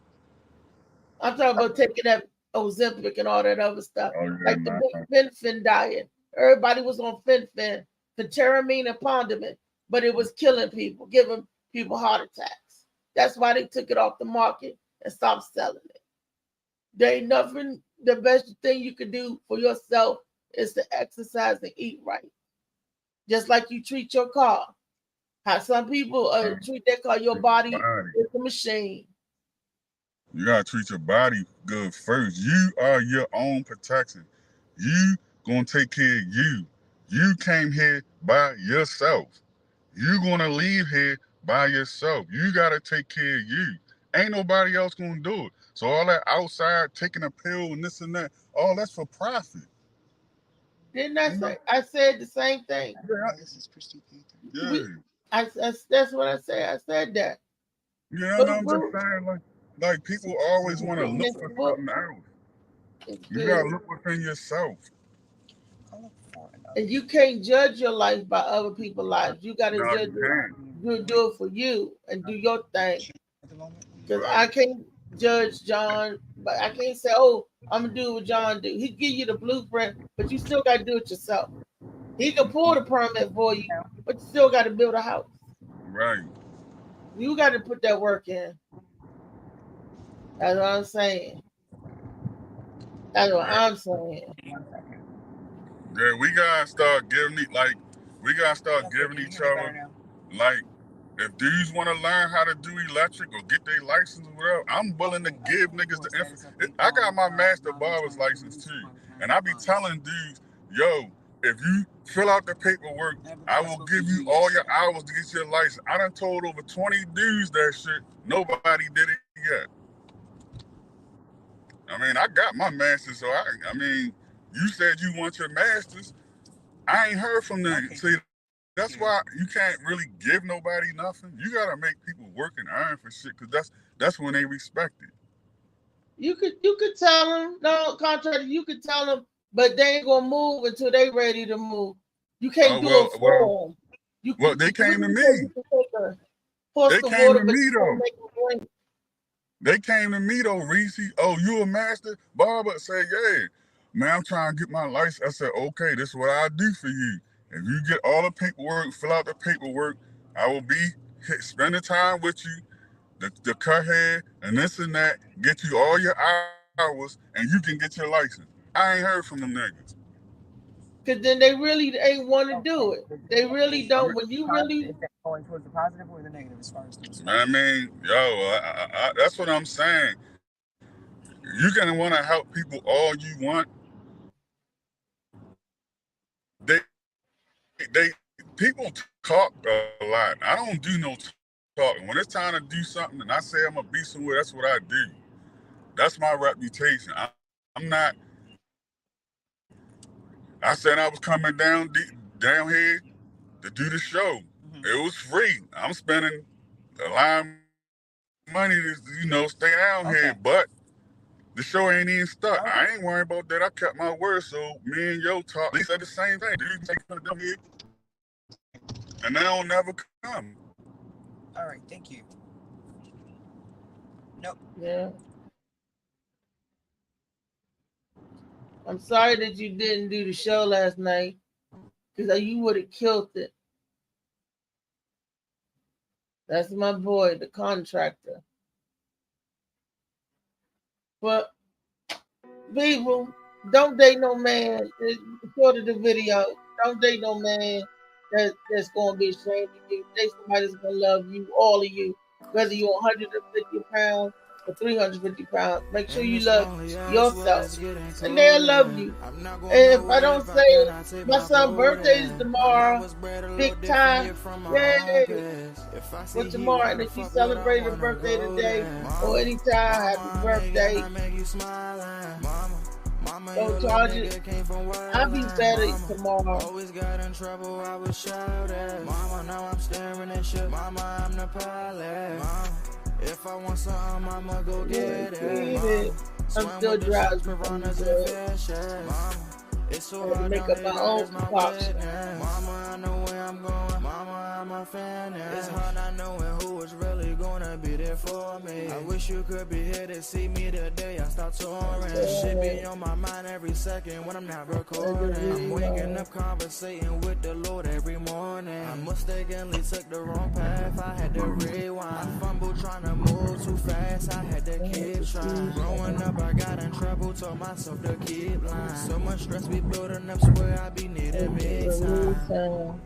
I'm talking about taking that Ozempic and all that other stuff. Oh, yeah, Like the big fen-phen diet. Everybody was on fen-phen, phentermine and Pondemon, but it was killing people, giving people heart attacks. That's why they took it off the market and stopped selling it. There ain't nothing, the best thing you can do for yourself is to exercise and eat right. Just like you treat your car. How some people treat their car, your body is a machine. You gotta treat your body good first. You are your own protection. You gonna take care of you. You came here by yourself. You gonna leave here by yourself. You gotta take care of you. Ain't nobody else gonna do it. So all that outside taking a pill and this and that, all that's for profit. Didn't I say? I said the same thing. Yeah. That's what I said. I said that. Yeah, and I'm just saying, like people always want to look for something else. You gotta look within yourself. And you can't judge your life by other people's lives. You gotta judge it do it for you and do your thing. Because I can't judge John, but I can't say, oh, I'm gonna do what John do. He give you the blueprint, but you still gotta do it yourself. He can pull the permit for you, but you still gotta build a house. Right. You gotta put that work in. That's what I'm saying. That's what I'm saying. Yeah, we gotta start giving each other, like, if dudes want to learn how to do electric or get their license or whatever, I'm willing to give niggas the info. I got my master barber's license too, and I be telling dudes, yo, if you fill out the paperwork, I will give you all your hours to get your license. I done told over 20 dudes that shit. Nobody did it yet. I mean, I got my master's, so I mean, you said you want your master's. I ain't heard from them. See, that's why you can't really give nobody nothing. You gotta make people work and earn for shit, cause that's when they respect it. You could tell them, no contractor, you could tell them, but they ain't gonna move until they ready to move. You can't do it for them. Well, they came to me. They came to me though. They came to me though, Reese. Oh, you a master barber? Say, yeah. Man, I'm trying to get my license. I said, okay, this is what I do for you. If you get all the paperwork, fill out the paperwork, I will be spending time with you, the cut hair, and this and that, get you all your hours, and you can get your license. I ain't heard from them niggas. Because then they really ain't want to do it. They really don't. When you really... Is that going towards the positive or the negative as far as things? I mean, yo, that's what I'm saying. You're going to want to help people all you want. People talk a lot. I don't do no talking. When it's time to do something and I say I'm gonna be somewhere, that's what I do. That's my reputation. I'm not. I said I was coming down here to do the show. It was free. I'm spending a lot of money to stay down here, but the show ain't even stuck. I ain't worried about that. I kept my word, so me and Yo talk. They said the same thing. Dude, take it down here. And they don't never come. All right, thank you. Nope. Yeah. I'm sorry that you didn't do the show last night, because you would have killed it. That's my boy, the contractor. But people, don't date no man. Sort of the video. Don't date no man that's gonna be ashamed of you. Date somebody that's gonna love you, all of you, whether you're 150 pounds or 350 pounds. Make sure you love yourself, and they'll love you. And if I don't say it, my son's birthday is tomorrow, big time. Yay! For tomorrow, and if you celebrate a birthday today or anytime, happy birthday. Don't charge it. I'll be better tomorrow. Always got in trouble, I was shouted. Mama, now I'm staring at shit. Mama, I'm the pilot. Mama, if I want something, I'ma go get it. I'm still driving. Mama, it's so hard to make up my own concoction. Mama, I know where I'm going. Mama, I'm a fan. It's hard not knowing who is really gonna be there for me. I wish you could be here to see me the day I start touring. Shit be on my mind every second when I'm not recording. I'm waking up conversating with the Lord every morning. I mistakenly took the wrong path, I had to rewind. I fumbled trying to move too fast, I had to keep trying. Growing up, I got in trouble, told myself to keep lying. So much stress be building up, swear I be needing me time.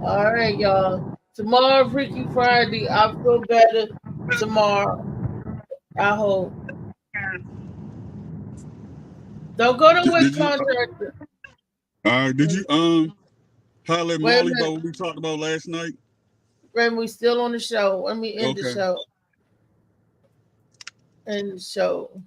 All right, y'all. Tomorrow, Freaky Friday. I'll feel better tomorrow. I hope. Don't go to with contractor. Did you holler at Molly about what we talked about last night? Ren, we still on the show. Let me end the show. End the show.